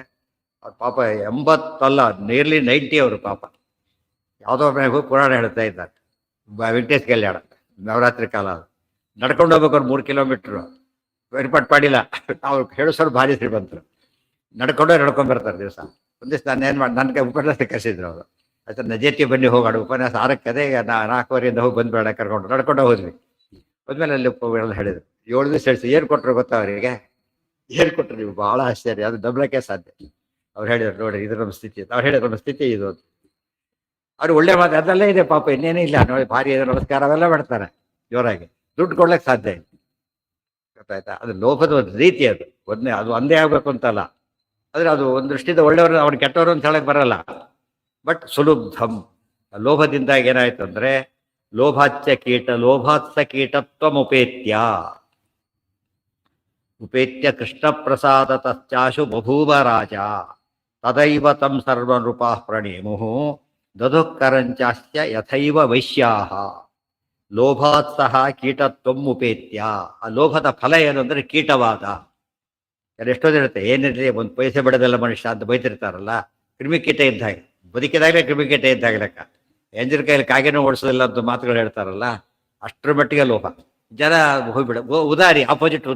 ಅವ್ರ ಪಾಪ 80 ನಿಯರ್ಲಿ 90 ಅವರು ಪಾಪ ಯಾವುದೋ ಮನೆಗೂ ಪುರಾಣ ಹೇಳ್ತಾ ಇದ್ದಾರೆ. ವೆಂಕಟೇಶ್ ಕಲ್ಯಾಣ ನವರಾತ್ರಿ ಕಾಲ, ಅದು ನಡ್ಕೊಂಡು ಹೋಗ್ಬೇಕು ಅವ್ರು 3 ಕಿಲೋಮೀಟ್ರು, ಏರ್ಪಾಟ್ ಮಾಡಿಲ್ಲ. ಅವ್ರು ಹೇಳಿಸೋರು ಭಾರಿ ಶ್ರೀಮಂತರು, ನಡ್ಕೊಂಡ್ಬರ್ತಾರೆ ದಿವಸ. ಒಂದು ದಿವಸ ನಾನು ಏನು ಮಾಡಿ, ನನಗೆ ಉಪನ್ಯಾಸ ಕರೆಸಿದ್ರು ಅವರು. ಆಯ್ತು ನಜೇತಿ ಬನ್ನಿ ಹೋಗಾಡು ಉಪನ್ಯಾಸ 6ಕ್ಕೆ, ಅದೇ 4:15 ಹೋಗಿ ಬಂದ್ಬೇಡ ನಡ್ಕೊಂಡು ಹೋದ್ವಿ. ಹೋದ್ಮೇಲೆ ಅಲ್ಲಿ ಹೇಳಿದ್ರು 7 ದಿವಸ ಹೇಳಿಸಿ ಏನು ಕೊಟ್ಟರು ಗೊತ್ತಾ ಅವರಿಗೆ, ಏನು ಕೊಟ್ಟರು ನೀವು, ಭಾಳ ಆಶ್ಚರ್ಯ, ಅದು ನಂಬಳಕ್ಕೆ ಸಾಧ್ಯ. ಅವ್ರು ಹೇಳಿದ್ರು ನೋಡಿ ಇದು ನಮ್ಮ ಸ್ಥಿತಿ, ಅವ್ರು ಹೇಳಿದ್ರು ನಮ್ಮ ಸ್ಥಿತಿ ಇದು. ಅವ್ರು ಒಳ್ಳೆ ಮಾತು ಅದೆಲ್ಲ ಇದೆ ಪಾಪ, ಇನ್ನೇನೇ ಇಲ್ಲ ನೋಡಿ, ಭಾರಿ ನಮಸ್ಕಾರ ಅವೆಲ್ಲ ಮಾಡ್ತಾರೆ ಜೋರಾಗಿ, ದುಡ್ಡು ಕೊಡ್ಲಿಕ್ಕೆ ಸಾಧ್ಯ ಇಲ್ಲ. ಗೊತ್ತಾಯ್ತಾ, ಅದು ಲೋಭದ ಒಂದು ರೀತಿ, ಅದು ಒಂದೇ ಆಗ್ಬೇಕು ಅಂತಲ್ಲ, ಆದರೆ ಅದು ಒಂದು ದೃಷ್ಟಿಯಿಂದ ಒಳ್ಳೆಯವರು, ಅವ್ನು ಕೆಟ್ಟವರು ಅಂತ ಹೇಳಕ್ ಬರಲ್ಲ. ಬಟ್ ಸುಲುಬ್ಧಂ, ಲೋಭದಿಂದಾಗಿ ಏನಾಯ್ತು ಅಂದ್ರೆ, ಲೋಭಾತ್ಸ ಕೀಟತ್ವಮುಪೇತ್ಯ ಕೃಷ್ಣ ಪ್ರಸಾದ ತಶ್ಚಾಶು ಬಭೂವ ರಾಜ ತದೈವ ತಂ ಸರ್ವ ನೃಪಾ ಪ್ರಣೇಮು ದಧುಃಕರಂಚಾಸ್ಯ ಯಥೈವ ವೈಶ್ಯಾಹ ಲೋಭಾತ್ಸಹ ಕೀಟತ್ವಮುಪೇತ್ಯ. ಆ ಲೋಭದ ಫಲ ಏನು ಅಂದ್ರೆ ಕೀಟವಾದ. ಎಷ್ಟೋ ಇರುತ್ತೆ, ಏನಿರಲಿ ಒಂದು ಪೈಸೆ ಬಿಡೋದೆಲ್ಲ ಮನುಷ್ಯ ಅಂತ ಬೈತಿರ್ತಾರಲ್ಲ, ಕ್ರಿಮಿಕೀಟ ಇದ್ದಾಗ, ಬದುಕಿದಾಗಲೇ ಕ್ರಿಮಿಕೀಟ ಇದ್ದಾಗ ಲೆಕ್ಕ. ಎಂಜಿನ ಕೈಯಲ್ಲಿ ಕಾಗೆನೂ ಓಡಿಸೋದಿಲ್ಲ ಅಂತ ಮಾತುಗಳು ಹೇಳ್ತಾರಲ್ಲ, ಅಷ್ಟರ ಮಟ್ಟಿಗೆ ಲೋಭ. ಜನ ಹೋಗ್ಬಿಡ, ಉದಾರಿ ಆಪೋಸಿಟ್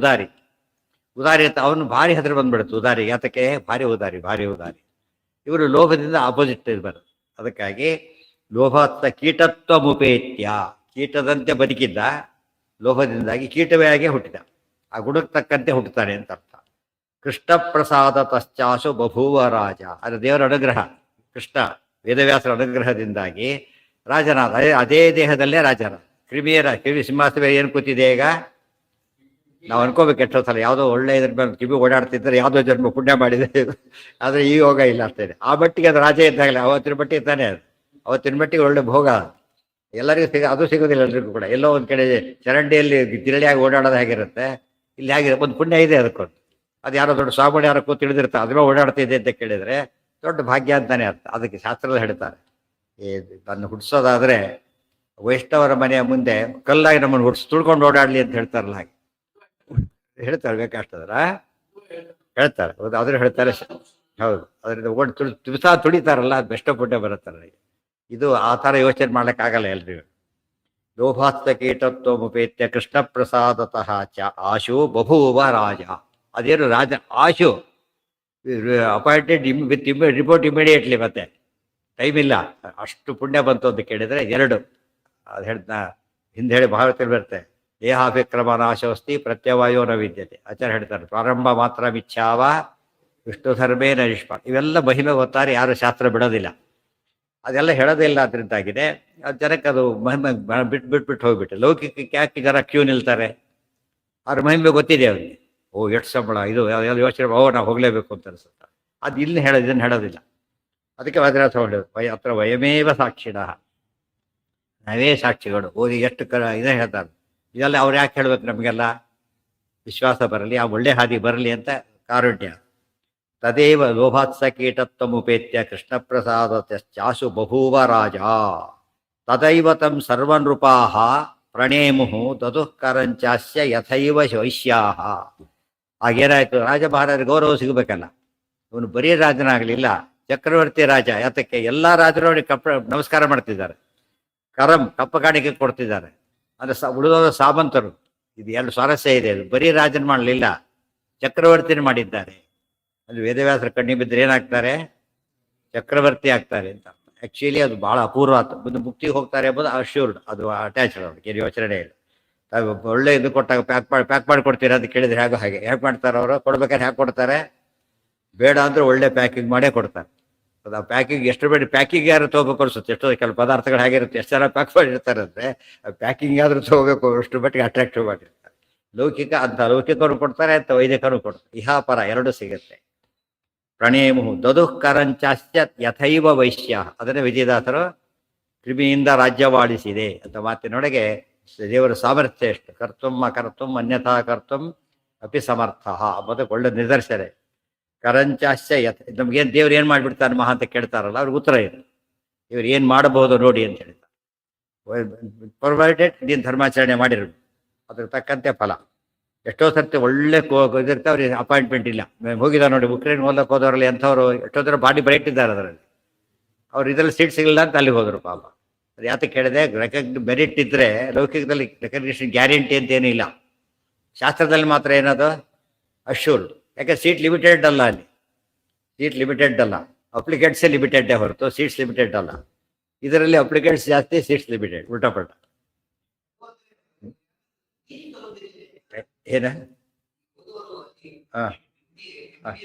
ಉದಾರಿ ಅಂತ ಅವನು ಭಾರಿ ಹೆದರು ಬಂದ್ಬಿಡುತ್ತೆ. ಉದಾರಿ ಯಾತಕ್ಕೆ, ಭಾರಿ ಉದಾರಿ. ಇವರು ಲೋಭದಿಂದ ಆಪೋಸಿಟ್ ಬರುತ್ತೆ. ಅದಕ್ಕಾಗಿ ಲೋಭಾತ್ತ ಕೀಟತ್ವ ಮುಪೇತ್ಯ, ಕೀಟದಂತೆ ಬದುಕಿದ್ದ, ಲೋಭದಿಂದಾಗಿ ಕೀಟವೇ ಆಗಿ ಹುಟ್ಟಿದ, ಆ ಗುಣಕ್ಕೆ ತಕ್ಕಂತೆ ಹುಟ್ಟುತ್ತಾನೆ ಅಂತ ಅರ್ಥ. ಕೃಷ್ಣ ಪ್ರಸಾದ ತಶ್ಚಾಸು ಬಭೂವ ರಾಜ, ಅದು ದೇವರ ಅನುಗ್ರಹ. ಕೃಷ್ಣ ವೇದವ್ಯಾಸರ ಅನುಗ್ರಹದಿಂದಾಗಿ ರಾಜನಾದ, ಅದೇ ದೇಹದಲ್ಲೇ ರಾಜನ. ಕ್ರಿಮಿ ಸಿಂಹಾಸನ ಏನು ಕೂತಿದೆ ಈಗ, ನಾವು ಅನ್ಕೋಬೇಕು ಎಷ್ಟೋ ಸಲ, ಯಾವುದೋ ಒಳ್ಳೆ ಇದ್ರ ಮೇಲೆ ಕಿವಿ ಓಡಾಡ್ತಿದ್ರೆ ಯಾವುದೋ ಜನ್ಮ ಪುಣ್ಯ ಮಾಡಿದೆ, ಆದರೆ ಈ ಯೋಗ ಇಲ್ಲ ಅಷ್ಟೇ. ಆ ಮಟ್ಟಿಗೆ ಅದು ರಾಜ ಇದ್ದಾಗಲೇ, ಅವತ್ತಿನ ಮಟ್ಟಿಗೆ ತಾನೇ ಅದು, ಅವತ್ತಿನ ಮಟ್ಟಿಗೆ ಒಳ್ಳೆ ಭೋಗ. ಎಲ್ಲರಿಗೂ ಅದು ಸಿಗೋದಿಲ್ಲ ಎಲ್ರಿಗೂ ಕೂಡ. ಎಲ್ಲೋ ಒಂದು ಕಡೆ ಚರಂಡಿಯಲ್ಲಿ ತಿರಳಿಯಾಗಿ ಓಡಾಡೋದು ಹೇಗಿರುತ್ತೆ, ಇಲ್ಲಿ ಹೇಗೆ ಒಂದು ಪುಣ್ಯ ಇದೆ ಅದಕ್ಕೊಂದು. ಅದು ಯಾರೋ ದೊಡ್ಡ ಸ್ವಾಮಿ ಯಾರೋ ಕೂತು ತಿಳಿದಿರ್ತಾರೆ, ಅದ್ರ ಓಡಾಡ್ತಿದೆ ಅಂತ ಕೇಳಿದರೆ ದೊಡ್ಡ ಭಾಗ್ಯ ಅಂತಾನೆ ಅರ್ಥ. ಅದಕ್ಕೆ ಶಾಸ್ತ್ರದಲ್ಲಿ ಹೇಳ್ತಾರೆ, ತನ್ನ ಹುಡ್ಸೋದಾದ್ರೆ ವೈಷ್ಣವರ ಮನೆಯ ಮುಂದೆ ಕಲ್ಲಾಗಿ ನಮ್ಮನ್ನು ತುಳ್ಕೊಂಡು ಓಡಾಡ್ಲಿ ಅಂತ ಹೇಳ್ತಾರಲ್ಲ, ಹಾಗೆ ಹೇಳ್ತಾರೆ. ಬೇಕಾಗ್ತದ್ರ ಹೇಳ್ತಾರೆ, ಹೌದು, ಆದ್ರೂ ಹೇಳ್ತಾರೆ. ಹೌದು, ಅದರಿಂದ ದಿವಸ ತುಳಿತಾರಲ್ಲ, ಅದು ಎಷ್ಟೋ ಪುಣ್ಯ ಬರುತ್ತಲ್ಲ. ಇದು ಆ ಥರ ಯೋಚನೆ ಮಾಡ್ಲಿಕ್ಕಾಗಲ್ಲ ಎಲ್ರಿಗೂ. ಲೋಭಾಸ್ತ ಕೀಟತ್ವ ಮುಪೇತ್ಯ ಕೃಷ್ಣ ಪ್ರಸಾದತಃ ಚ ಆಶು ಬಭೂವ ರಾಜ. ಅದೇನು ರಾಜ, ಆಶು ಅಪಾಯಿಂಟೆಡ್ ವಿತ್ ರಿಪೋರ್ಟ್ ಇಮಿಡಿಯೇಟ್ಲಿ, ಮತ್ತೆ ಟೈಮ್ ಇಲ್ಲ. ಅಷ್ಟು ಪುಣ್ಯ ಬಂತು ಅಂತ ಕೇಳಿದರೆ 2 ಅದು ಹೇಳ್ತಾ ಹಿಂದೆ ಹೇಳಿ ಭಾರತದಲ್ಲಿ ಬರುತ್ತೆ, ದೇಹಾಭಿಕ್ರಮ ನಾಶೋಸ್ತಿ ಪ್ರತ್ಯವಾಯೋ ನ ವಿದ್ಯತೆ. ಆಚಾರ್ಯ ಹೇಳ್ತಾರೆ, ಪ್ರಾರಂಭ ಮಾತ್ರ ಮಿಚ್ಛಾವ ವಿಷ್ಣು ಧರ್ಮೇನ ನಿಷ್ಪ. ಇವೆಲ್ಲ ಮಹಿಮೆ ಗೊತ್ತಾರೆ, ಯಾರು ಶಾಸ್ತ್ರ ಬಿಡೋದಿಲ್ಲ, ಅದೆಲ್ಲ ಹೇಳೋದೇ ಇಲ್ಲ. ಅದರಿಂದಾಗಿದೆ ಜನಕ್ಕೆ ಅದು ಮಹಿಮೆ ಬಿಟ್ಬಿಟ್ಟು ಹೋಗ್ಬಿಟ್ಟು. ಲೌಕಿಕಕ್ಕೆ ಯಾಕೆ ಜನ ಕ್ಯೂ ನಿಲ್ತಾರೆ, ಅವ್ರ ಮಹಿಮೆ ಗೊತ್ತಿದೆ ಅವ್ರಿಗೆ. ಎಷ್ಟು ಸಂಬಳ ಇದು ಎಲ್ಲ ಯೋಚನೆ, ನಾವು ಹೋಗಲೇಬೇಕು ಅಂತ ಅನಿಸುತ್ತೆ. ಅದು ಇದನ್ನು ಹೇಳೋದಿಲ್ಲ. ಅದಕ್ಕೆ ವಜ್ರಾಸ ಹೇಳೋದು, ಅತ್ರ ವಯಮೇವ ಸಾಕ್ಷಿಣ. ನಾವೇ ಸಾಕ್ಷಿಗಳು ಓದಿ ಎಷ್ಟು ಇದೇ ಹೇಳ್ತಾರೆ. ಇದೆಲ್ಲ ಅವ್ರು ಯಾಕೆ ಹೇಳ್ಬೇಕು ನಮಗೆಲ್ಲ ವಿಶ್ವಾಸ ಬರಲಿ, ಆ ಒಳ್ಳೆ ಹಾದಿ ಬರಲಿ ಅಂತ ಕಾರುಣ್ಯ. ತದೇವ ಲೋಭಾತ್ಸ ಕೀಟತ್ವಮುಪೇತ್ಯ ಕೃಷ್ಣ ಪ್ರಸಾದಶ್ಚಾಸು ಬಭೂವ ರಾಜ ತದೈವ ತಂ ಸರ್ವನೃಪಾಃ ಪ್ರಣೇಮುಃ ದದುಃಕರಂಚಾಸ್ಯ ಯಥೈವ ವೈಶ್ಯಾಃ. ಆಗೇನಾಯ್ತು, ರಾಜ ಮಹಾರಾಜ ಗೌರವ ಸಿಗಬೇಕಲ್ಲ. ಇವನು ಬರೀ ರಾಜನಾಗಲಿಲ್ಲ, ಚಕ್ರವರ್ತಿ ರಾಜ. ಯಾತಕ್ಕೆ ಎಲ್ಲ ರಾಜರು ಅವನಿಗೆ ನಮಸ್ಕಾರ ಮಾಡ್ತಿದ್ದಾರೆ, ಕಪ್ಪ ಕಾಣಿಕೆ ಕೊಡ್ತಿದ್ದಾರೆ. ಅಂದ್ರೆ ಉಳಿದವರು ಸಾಮಂತರು. ಇದು ಎರಡು ಸ್ವಾರಸ್ಯ ಇದೆ. ಅದು ಬರೀ ರಾಜನ ಮಾಡಲಿಲ್ಲ, ಚಕ್ರವರ್ತಿನ ಮಾಡಿದ್ದಾರೆ. ಅಲ್ಲಿ ವೇದವ್ಯಾಸರ ಕಣ್ಣಿ ಬಿದ್ದರೆ ಏನಾಗ್ತಾರೆ, ಚಕ್ರವರ್ತಿ ಆಗ್ತಾರೆ ಅಂತ. ಆಕ್ಚುಲಿ ಅದು ಬಹಳ ಅಪೂರ್ವ. ಒಂದು ಮುಕ್ತಿಗೆ ಹೋಗ್ತಾರೆ ಎಂಬುದು ಅಶ್ಯೂರ್ಡ್, ಅದು ಅಟ್ಯಾಚ್ಡ್. ಅವ್ರಿಗೆ ಏನು ಯೋಚನೆ ಇಲ್ಲ. ಒಳ್ಳೆ ಇದು ಕೊಟ್ಟಾಗ ಪ್ಯಾಕ್ ಮಾಡಿ ಕೊಡ್ತೀರಾ ಅಂತ ಕೇಳಿದ್ರೆ ಹೇಗೆ ಮಾಡ್ತಾರೆ ಅವರು? ಕೊಡ್ಬೇಕಾದ್ರೆ ಹೇಗೆ ಕೊಡ್ತಾರೆ? ಬೇಡ ಅಂದ್ರೆ ಒಳ್ಳೆ ಪ್ಯಾಕಿಂಗ್ ಮಾಡೇ ಕೊಡ್ತಾರೆ. ಅದು ಆ ಪ್ಯಾಕಿಂಗ್ ಎಷ್ಟು ಬೇಡ, ಪ್ಯಾಕಿಂಗ್ ಯಾರು ತೊಗೋಬೇಕು ಅನ್ಸುತ್ತೆ. ಎಷ್ಟೋ ಕೆಲವು ಪದಾರ್ಥಗಳು ಹೇಗಿರುತ್ತೆ, ಎಷ್ಟು ಜನ ಪ್ಯಾಕ್ ಮಾಡಿರ್ತಾರೆ ಅಂದರೆ ಪ್ಯಾಕಿಂಗ್ ಆದ್ರೂ ತೊಗೋಬೇಕು, ಅಷ್ಟು ಮಟ್ಟಿಗೆ ಅಟ್ರಾಕ್ಟಿವ್ ಮಾಡಿರ್ತಾರೆ. ಲೌಕಿಕ ಅಂತ ಲೌಕಿಕರು ಕೊಡ್ತಾರೆ, ಅಂತ ವೈದಿಕರು ಕೊಡ್ತಾರೆ. ಇಹಾಪರ ಎರಡು ಸಿಗುತ್ತೆ. ಪ್ರಣೇಮು ದದುಃಕರಂಚಾಸ್ಯ ಯಥೈವ ವೈಶ್ಯ. ಅದನ್ನೇ ವಿಜಯದಾಸರು ಕ್ರಿಮಿಯಿಂದ ರಾಜ್ಯವಾಡಿಸಿದೆ ಅಂತ ಮಾತಿನೊಳಗೆ ದೇವರ ಸಾಮರ್ಥ್ಯ ಎಷ್ಟು. ಕರ್ತುಂ ಅನ್ಯಥಾ ಕರ್ತುಂ ಅಪಿ ಸಮರ್ಥ ಅನ್ನೋದಕ್ಕೆ ಒಳ್ಳೆ ನಿದರ್ಶನ. ಕರಂಚಾಸ್ಯ ನಮ್ಗೇನು ದೇವ್ರು ಏನು ಮಾಡಿಬಿಡ್ತಾನೆ ಮಹಾ ಅಂತ ಕೇಳ್ತಾರಲ್ಲ, ಅವ್ರಿಗೆ ಉತ್ತರ ಇದೆ. ಇವ್ರು ಏನು ಮಾಡಬಹುದು ನೋಡಿ ಅಂತ ಹೇಳ್ತಾರೆ. ಪ್ರೊವೈಡೆಡ್ ನೀನು ಧರ್ಮಾಚರಣೆ ಮಾಡಿರೋದು, ಅದ್ರ ತಕ್ಕಂತೆ ಫಲ. ಎಷ್ಟೋ ಸರ್ತಿ ಒಳ್ಳೆ ಇದಿರ್ತೆ, ಅವ್ರಿಗೆ ಅಪಾಯಿಂಟ್ಮೆಂಟ್ ಇಲ್ಲ. ಹೋಗಿದ ನೋಡಿ ಉಕ್ರೇನ್ ಓದಕ್ಕೆ ಹೋದವರಲ್ಲಿ ಎಂಥವ್ರು ಎಷ್ಟೋ ಥರ ಬಾಡಿ ಬ್ರೈಟ್ ಇದ್ದಾರೆ ಅದರಲ್ಲಿ. ಅವ್ರು ಇದರಲ್ಲಿ ಸೀಟ್ ಸಿಗಲಿಲ್ಲ ಅಂತ ಅಲ್ಲಿಗೆ ಹೋದರು ಪಾಪ. ಅದು ಯಾತಕ್ಕೆ ಕೇಳಿದೆ, ಮೆರಿಟ್ ಇದ್ದರೆ ಲೌಕಿಕದಲ್ಲಿ ರೆಕಗ್ನಿಷನ್ ಗ್ಯಾರಂಟಿ ಅಂತ ಏನೂ ಇಲ್ಲ. ಶಾಸ್ತ್ರದಲ್ಲಿ ಮಾತ್ರ ಏನದು ಅಶ್ಯೂರ್ಡ್. ಯಾಕೆ ಸೀಟ್ ಲಿಮಿಟೆಡ್ ಅಲ್ಲ, ಅಲ್ಲಿ ಸೀಟ್ ಲಿಮಿಟೆಡ್ ಅಲ್ಲ, ಅಪ್ಲಿಕೆಂಟ್ಸೇ ಲಿಮಿಟೆಡ್ಡೇ ಹೊರತು ಸೀಟ್ಸ್ ಲಿಮಿಟೆಡ್ ಅಲ್ಲ. ಇದರಲ್ಲಿ ಅಪ್ಲಿಕೆಂಟ್ಸ್ ಜಾಸ್ತಿ, ಸೀಟ್ಸ್ ಲಿಮಿಟೆಡ್, ಉಲ್ಟಾಪಲ್ಟ. ಏನ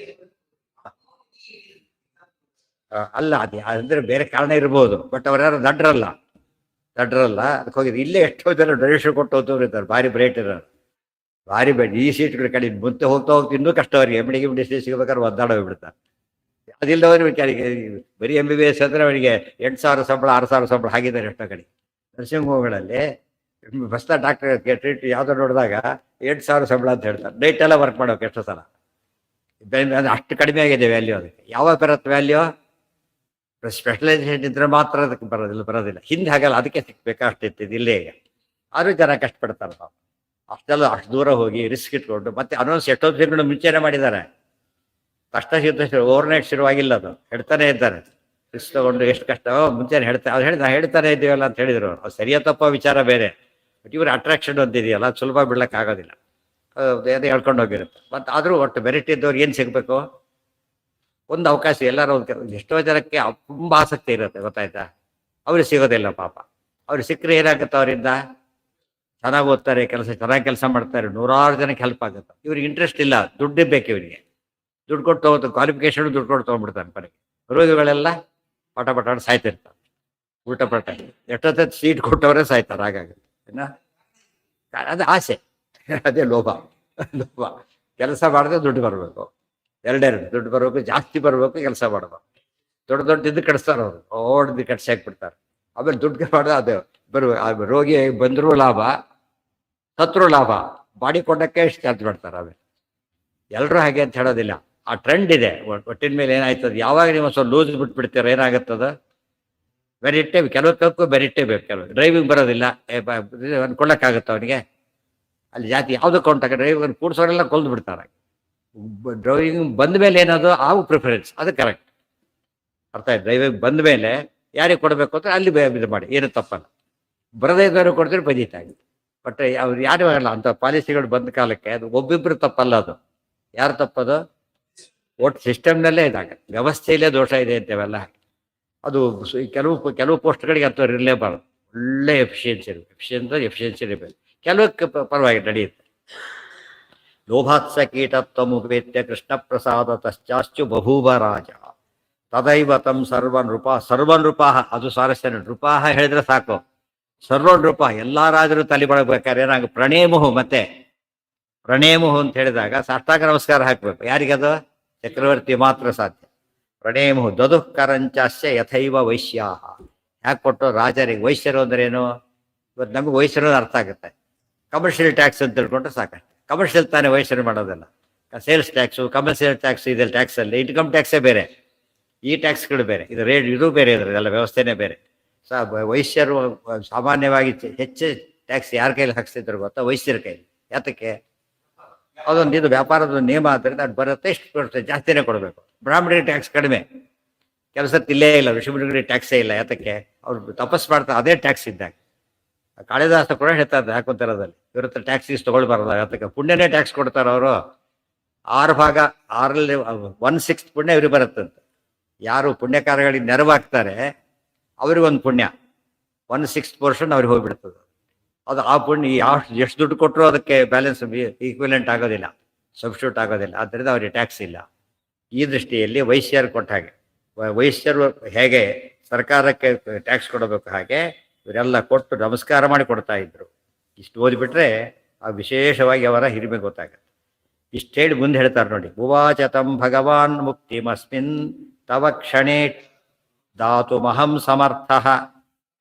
ಅಲ್ಲ, ಅದೇ ಅಂದ್ರೆ ಬೇರೆ ಕಾರಣ ಇರ್ಬೋದು. ಬಟ್ ಅವ್ರ್ಯಾರು ದಡ್ರಲ್ಲ. ಅದಕ್ಕೆ ಹೋಗಿದ್ರು. ಇಲ್ಲೇ ಎಷ್ಟೋ ಜನ ಡೊನೇಷನ್ ಕೊಟ್ಟು ಹೋದವ್ರು ಇದ್ದಾರೆ, ಭಾರಿ ಬ್ರೈಟ್ ಇರೋರು, ಭಾರಿ ಬೇಡ. ಈ ಸೀಟ್ಗಳ ಕಡೆ ಮುಂದೆ ಹೋಗ್ತಾ ಇನ್ನೂ ಕಷ್ಟ ಅವ್ರಿಗೆ. ಎಮ್ ಡಿ ಸೀಟ್ ಸಿಗ್ಬೇಕಾದ್ರೆ ಒದ್ದಾಡ ಹೋಗ್ಬಿಡ್ತಾರೆ. ಅದಿಲ್ಲದವ್ರಿಗೆ ಬರೀ MBBS ಅಂದ್ರೆ ಅವರಿಗೆ 8,000 ಸಂಬಳ, 6,000 ಸಂಬಳ ಹಾಗಿದ್ದಾರೆ ಎಷ್ಟೋ ಕಡೆ. ನರ್ಸಿಂಗ್ ಹೋಮ್ಗಳಲ್ಲಿ ಹೊಸ ಡಾಕ್ಟರ್ ಟ್ರೀಟ್ ಯಾವುದೋ ನೋಡಿದಾಗ 8,000 ಸಂಬಳ ಅಂತ ಹೇಳ್ತಾರೆ. ಡೈಟ್ ಎಲ್ಲ ವರ್ಕ್ ಮಾಡೋಕೆ ಎಷ್ಟೋ ಸಲ. ಅಷ್ಟು ಕಡಿಮೆ ಆಗಿದೆ ವ್ಯಾಲ್ಯೂ. ಅದಕ್ಕೆ ಯಾವಾಗ ಬರುತ್ತೆ ವ್ಯಾಲ್ಯೂ? ಸ್ಪೆಷಲೈಸೇಷನ್ ಇದ್ರೆ ಮಾತ್ರ ಅದಕ್ಕೆ ಬರೋದಿಲ್ಲ. ಹಿಂದೆ ಹಾಗಲ್ಲ, ಅದಕ್ಕೆ ಸಿಗ್ಬೇಕಷ್ಟಿತ್ತು. ಇಲ್ಲೇ ಈಗ ಆದರೂ ಜನ ಕಷ್ಟಪಡ್ತಾರೆ ಪಾಪ. ಅಷ್ಟು ದೂರ ಹೋಗಿ ರಿಸ್ಕ್ ಇಟ್ಕೊಂಡು ಮತ್ತೆ ಅನೌನ್ಸ್ ಎಷ್ಟೋ ತಿಂಗಳು ಮುಂಚೆನೆ ಮಾಡಿದ್ದಾರೆ. ಕಷ್ಟ ಸಿಗ್ತ ಓವರ್ನೈಟ್ ಶುರುವಾಗಿಲ್ಲ, ಅದು ಹೇಳ್ತಾನೆ ಇದ್ದಾರೆ. ರಿಸ್ಕ್ ತಗೊಂಡು ಎಷ್ಟು ಕಷ್ಟ ಮುಂಚೆನೆ ಹೇಳ್ತಾನೆ ಇದ್ದೀವಲ್ಲ ಅಂತ ಹೇಳಿದ್ರು. ಅದು ಸರಿಯ ತಪ್ಪ ವಿಚಾರ ಬೇರೆ. ಬಟ್ ಇವ್ರ ಅಟ್ರಾಕ್ಷನ್ ಅಂತಿದೆಯಲ್ಲ, ಅದು ಸುಲಭ ಬಿಡ್ಲಿಕ್ಕೆ ಆಗೋದಿಲ್ಲ. ಅದೇ ಹೇಳ್ಕೊಂಡು ಹೋಗಿರುತ್ತೆ. ಮತ್ತು ಆದರೂ ಒಟ್ಟು ಮೆರಿಟ್ ಇದ್ದವ್ರು ಏನು ಸಿಗಬೇಕು? ಒಂದು ಅವಕಾಶ. ಎಲ್ಲರೂ ಎಷ್ಟೋ ಜನಕ್ಕೆ ತುಂಬ ಆಸಕ್ತಿ ಇರುತ್ತೆ, ಗೊತ್ತಾಯ್ತಾ? ಅವ್ರಿಗೆ ಸಿಗೋದಿಲ್ಲ ಪಾಪ. ಅವ್ರಿಗೆ ಸಿಕ್ಕರೆ ಏನಾಗುತ್ತೆ? ಅವರಿಂದ ಚೆನ್ನಾಗಿ ಓದ್ತಾರೆ, ಚೆನ್ನಾಗಿ ಕೆಲಸ ಮಾಡ್ತಾರೆ, ನೂರಾರು ಜನಕ್ಕೆ ಹೆಲ್ಪ್ ಆಗುತ್ತೆ. ಇವ್ರಿಗೆ ಇಂಟ್ರೆಸ್ಟ್ ಇಲ್ಲ, ದುಡ್ಡು ಬೇಕು ಇವರಿಗೆ. ದುಡ್ಡು ಕೊಟ್ಟು ತಗೋದು, ಕ್ವಾಲಿಫಿಕೇಶನ್ ದುಡ್ಡು ಕೊಟ್ಟು ತೊಗೊಂಡ್ಬಿಡ್ತಾನೆ ಕೊನೆಗೆ. ರೋಗಿಗಳೆಲ್ಲ ಪಟ ಸಾಯ್ತಿರ್ತಾರೆ, ಉಲ್ಟಪಟ. ಎಷ್ಟೊತ್ತ ಸೀಟ್ ಕೊಟ್ಟವರೇ ಸಾಯ್ತಾರೆ. ಹಾಗಾಗುತ್ತೆ ಅದು ಆಸೆ, ಅದೇ ಲೋಭ. ಕೆಲಸ ಮಾಡಿದ್ರೆ ದುಡ್ಡು ಬರಬೇಕು, ಎರಡೆರಡು ದುಡ್ಡು ಬರಬೇಕು, ಜಾಸ್ತಿ ಬರಬೇಕು, ಕೆಲಸ ಮಾಡಬೇಕು. ದೊಡ್ಡ ಕಟ್ಸ್ತಾರೆ ಅವರು, ಓಡ್ದು ಕಟ್ಸಿ ಹಾಕ್ಬಿಡ್ತಾರೆ. ಆಮೇಲೆ ದುಡ್ಡು ಮಾಡಿದ್ರೆ ಅದು ರೋಗಿ ಬಂದರೂ ಲಾಭ, ಸತ್ರು ಲಾಭ. ಬಾಡಿ ಕೊಡೋಕ್ಕೆ ಎಷ್ಟು ಚಾರ್ಜ್ ಮಾಡ್ತಾರೆ. ಆಮೇಲೆ ಎಲ್ಲರೂ ಹಾಗೆ ಅಂತ ಹೇಳೋದಿಲ್ಲ. ಆ ಟ್ರೆಂಡ್ ಇದೆ ಒಟ್ಟಿನ ಮೇಲೆ. ಏನಾಯ್ತದ, ಯಾವಾಗ ನೀವು ಸ್ವಲ್ಪ ಲೂಸ್ ಬಿಟ್ಬಿಡ್ತೀರ ಏನಾಗುತ್ತದ? ಮೆರಿಟೇ ಕೆಲವಕ್ಕೂ ಮೆರಿಟೇ ಬೇಕು. ಕೆಲವು ಡ್ರೈವಿಂಗ್ ಬರೋದಿಲ್ಲ, ಅನ್ಕೊಳ್ಳೋಕ್ಕಾಗುತ್ತೆ ಅವನಿಗೆ. ಅಲ್ಲಿ ಜಾತಿ ಯಾವುದಕ್ಕೆ ಹೊಂಟಾಗ ಡ್ರೈವಿಂಗ್ ಕೂಡ್ಸೋರೆಲ್ಲ ಕೊಲ್ದು ಬಿಡ್ತಾರೆ. ಡ್ರೈವಿಂಗ್ ಬಂದ ಮೇಲೆ ಏನದು ಆವು ಪ್ರಿಫರೆನ್ಸ್, ಅದು ಕರೆಕ್ಟ್. ಅರ್ಥ ಆಯ್ತು? ಡ್ರೈವಿಂಗ್ ಬಂದ ಮೇಲೆ ಯಾರಿಗೆ ಕೊಡಬೇಕು ಅಂದರೆ ಅಲ್ಲಿ ಇದು ಮಾಡಿ, ಏನು ತಪ್ಪಲ್ಲ. ಬರದೇ ಇದ್ದವರು ಕೊಡ್ತೀರಿ ಬದೀತಾಗಿದೆ. ಬಟ್ ಅವ್ರು ಯಾರು ಆಗಲ್ಲ ಅಂಥ ಪಾಲಿಸಿಗಳು ಬಂದ ಕಾಲಕ್ಕೆ. ಅದು ಒಬ್ಬಿಬ್ಬರು ತಪ್ಪಲ್ಲ, ಅದು ಯಾರು ತಪ್ಪದು? ಒಟ್ಟು ಸಿಸ್ಟಮ್ನಲ್ಲೇ ಇದಾಗುತ್ತೆ, ವ್ಯವಸ್ಥೆಯಲ್ಲೇ ದೋಷ ಇದೆ ಅಂತೇವೆಲ್ಲ. ಅದು ಕೆಲವು ಪೋಸ್ಟ್ಗಳಿಗೆ ಅಂಥವ್ರು ಇರಲೇಬಾರದು. ಒಳ್ಳೆ ಎಫಿಷಿಯನ್ಸಿ ಇರಬೇಕು. ಕೆಲವಕ್ಕೆ ಪರವಾಗಿ ನಡೆಯುತ್ತೆ. ಲೋಭಾತ್ಸ ಕೀಟತ್ವಮುಪೇತ್ಯ ಕೃಷ್ಣ ಪ್ರಸಾದ ತಶ್ಚಾಶ್ಚು ಬಭೂವ ರಾಜ ತದೈವ ತಂ ಸರ್ವನೃಪ. ಅದು ಸ್ವಾರಸ್ಯ. ನೃಪಾಹ ಹೇಳಿದ್ರೆ ಸಾಕು, ಸರ್ವನೃಪ. ಎಲ್ಲ ರಾಜರು ತಲೆ ಬಳಬೇಕಾದ್ರೆ ಏನಾಗ ಪ್ರಣೇಮುಹು. ಮತ್ತೆ ಪ್ರಣೇಮುಹು ಅಂತ ಹೇಳಿದಾಗ ಸಾಷ್ಟಾಂಗ ನಮಸ್ಕಾರ ಹಾಕ್ಬೇಕು. ಯಾರಿಗದು? ಚಕ್ರವರ್ತಿ ಮಾತ್ರ ಸಾಧ್ಯ. ಪ್ರಣೇಮುಹು ದದುಃಕರಂಚಾಸ್ಯ ಯಥೈವ ವೈಶ್ಯಾಹ. ಯಾಕೆ ಕೊಟ್ಟು ರಾಜರಿಗೆ ವೈಶ್ಯರು ಅಂದ್ರೆ ಏನು? ಇವತ್ತು ನಮಗೆ ವೈಶ್ಯರು ಅರ್ಥ ಆಗುತ್ತೆ. ಕಮರ್ಷಿಯಲ್ ಟ್ಯಾಕ್ಸ್ ಅಂತ ತಿಳ್ಕೊಂಡ್ರೆ ಸಾಕಷ್ಟು. ಕಮರ್ಷಿಯಲ್ ತಾನೇ ವೈಶ್ಯರು ಮಾಡೋದಲ್ಲ. ಸೇಲ್ಸ್ ಟ್ಯಾಕ್ಸು, ಕಮರ್ಷಿಯಲ್ ಟ್ಯಾಕ್ಸ್ ಇದೆ. ಟ್ಯಾಕ್ಸಲ್ಲಿ ಇನ್ಕಮ್ ಟ್ಯಾಕ್ಸೇ ಬೇರೆ, ಈ ಟ್ಯಾಕ್ಸ್ಗಳು ಬೇರೆ, ಇದು ರೇಟ್ ಇದು ಬೇರೆ, ಇದೆಲ್ಲ ವ್ಯವಸ್ಥೆನೇ ಬೇರೆ. ವೈಶ್ಯರು ಸಾಮಾನ್ಯವಾಗಿ ಹೆಚ್ಚು ಟ್ಯಾಕ್ಸ್ ಯಾರ ಕೈಲಿ ಹಾಕ್ಸ್ತಿದ್ರು ಗೊತ್ತಾ? ವೈಶ್ಯರ ಕೈಲಿ. ಯಾತಕ್ಕೆ? ಅದೊಂದು ಇದು ವ್ಯಾಪಾರದ ನಿಯಮ ಆದ್ದರಿಂದ ಅದು ಬರುತ್ತೆ, ಎಷ್ಟು ಕೊಡ್ತದೆ, ಜಾಸ್ತಿನೇ ಕೊಡಬೇಕು. ಬ್ರಾಹ್ಮಣರಿಗೆ ಟ್ಯಾಕ್ಸ್ ಕಡಿಮೆ, ಕೆಲಸ ಇಲ್ಲೇ ಇಲ್ಲ. ಋಷಿಮುನಿಗಳಿಗೆ ಟ್ಯಾಕ್ಸೇ ಇಲ್ಲ. ಯಾತಕ್ಕೆ? ಅವ್ರು ತಪಸ್ ಮಾಡ್ತಾರೆ, ಅದೇ ಟ್ಯಾಕ್ಸ್ ಇದ್ದಾಗ. ಕಾಳಿದಾಸ ಕೂಡ ಹೇಳ್ತಾರೆ ಹಾಕೋತರದಲ್ಲಿ, ಇವ್ರ ಹತ್ರ ಟ್ಯಾಕ್ಸ್ ತೊಗೊಳ್ಬಾರ್ದ. ಯಾತಕ್ಕೆ? ಪುಣ್ಯನೇ ಟ್ಯಾಕ್ಸ್ ಕೊಡ್ತಾರೆ ಅವರು. 6 ಭಾಗ 6ರಲ್ಲಿ 1/6 ಪುಣ್ಯ ಇವ್ರಿಗೆ ಬರುತ್ತಂತೆ. ಯಾರು ಪುಣ್ಯ ಕಾರ್ಯಗಳಿಗೆ ನೆರವಾಗ್ತಾರೆ ಅವ್ರಿಗೊಂದು ಪುಣ್ಯ, 1/6 ಪೋರ್ಷನ್ ಅವ್ರಿಗೆ ಹೋಗ್ಬಿಡ್ತದೆ. ಅದು ಆ ಪುಣ್ಯ ಎಷ್ಟು ದುಡ್ಡು ಕೊಟ್ಟರು ಅದಕ್ಕೆ ಬ್ಯಾಲೆನ್ಸ್ ಈಕ್ವಿಲೆಂಟ್ ಆಗೋದಿಲ್ಲ, ಸಬ್ಸ್ಟಿಟ್ಯೂಟ್ ಆಗೋದಿಲ್ಲ. ಆದ್ದರಿಂದ ಅವರಿಗೆ ಟ್ಯಾಕ್ಸ್ ಇಲ್ಲ. ಈ ದೃಷ್ಟಿಯಲ್ಲಿ ವೈಶ್ಯರು ಕೊಟ್ಟ ಹಾಗೆ, ವೈಶ್ಯರು ಹೇಗೆ ಸರ್ಕಾರಕ್ಕೆ ಟ್ಯಾಕ್ಸ್ ಕೊಡಬೇಕು ಹಾಗೆ ಇವರೆಲ್ಲ ಕೊಟ್ಟು ನಮಸ್ಕಾರ ಮಾಡಿ ಕೊಡ್ತಾ ಇದ್ರು. ಇಷ್ಟು ಓದಿಬಿಟ್ರೆ ಆ ವಿಶೇಷವಾಗಿ ಅವರ ಹಿರಿಮೆ ಗೊತ್ತಾಗುತ್ತೆ. ಇಷ್ಟು ಹೇಳಿ ಮುಂದೆ ಹೇಳ್ತಾರೆ ನೋಡಿ. ಉವಾಚತಂ ಭಗವಾನ್ ಮುಕ್ತಿಮಸ್ಮಿನ್ ತವ ಕ್ಷಣೇ ದಾತುಮಹಂ ಸಮರ್ಥಃ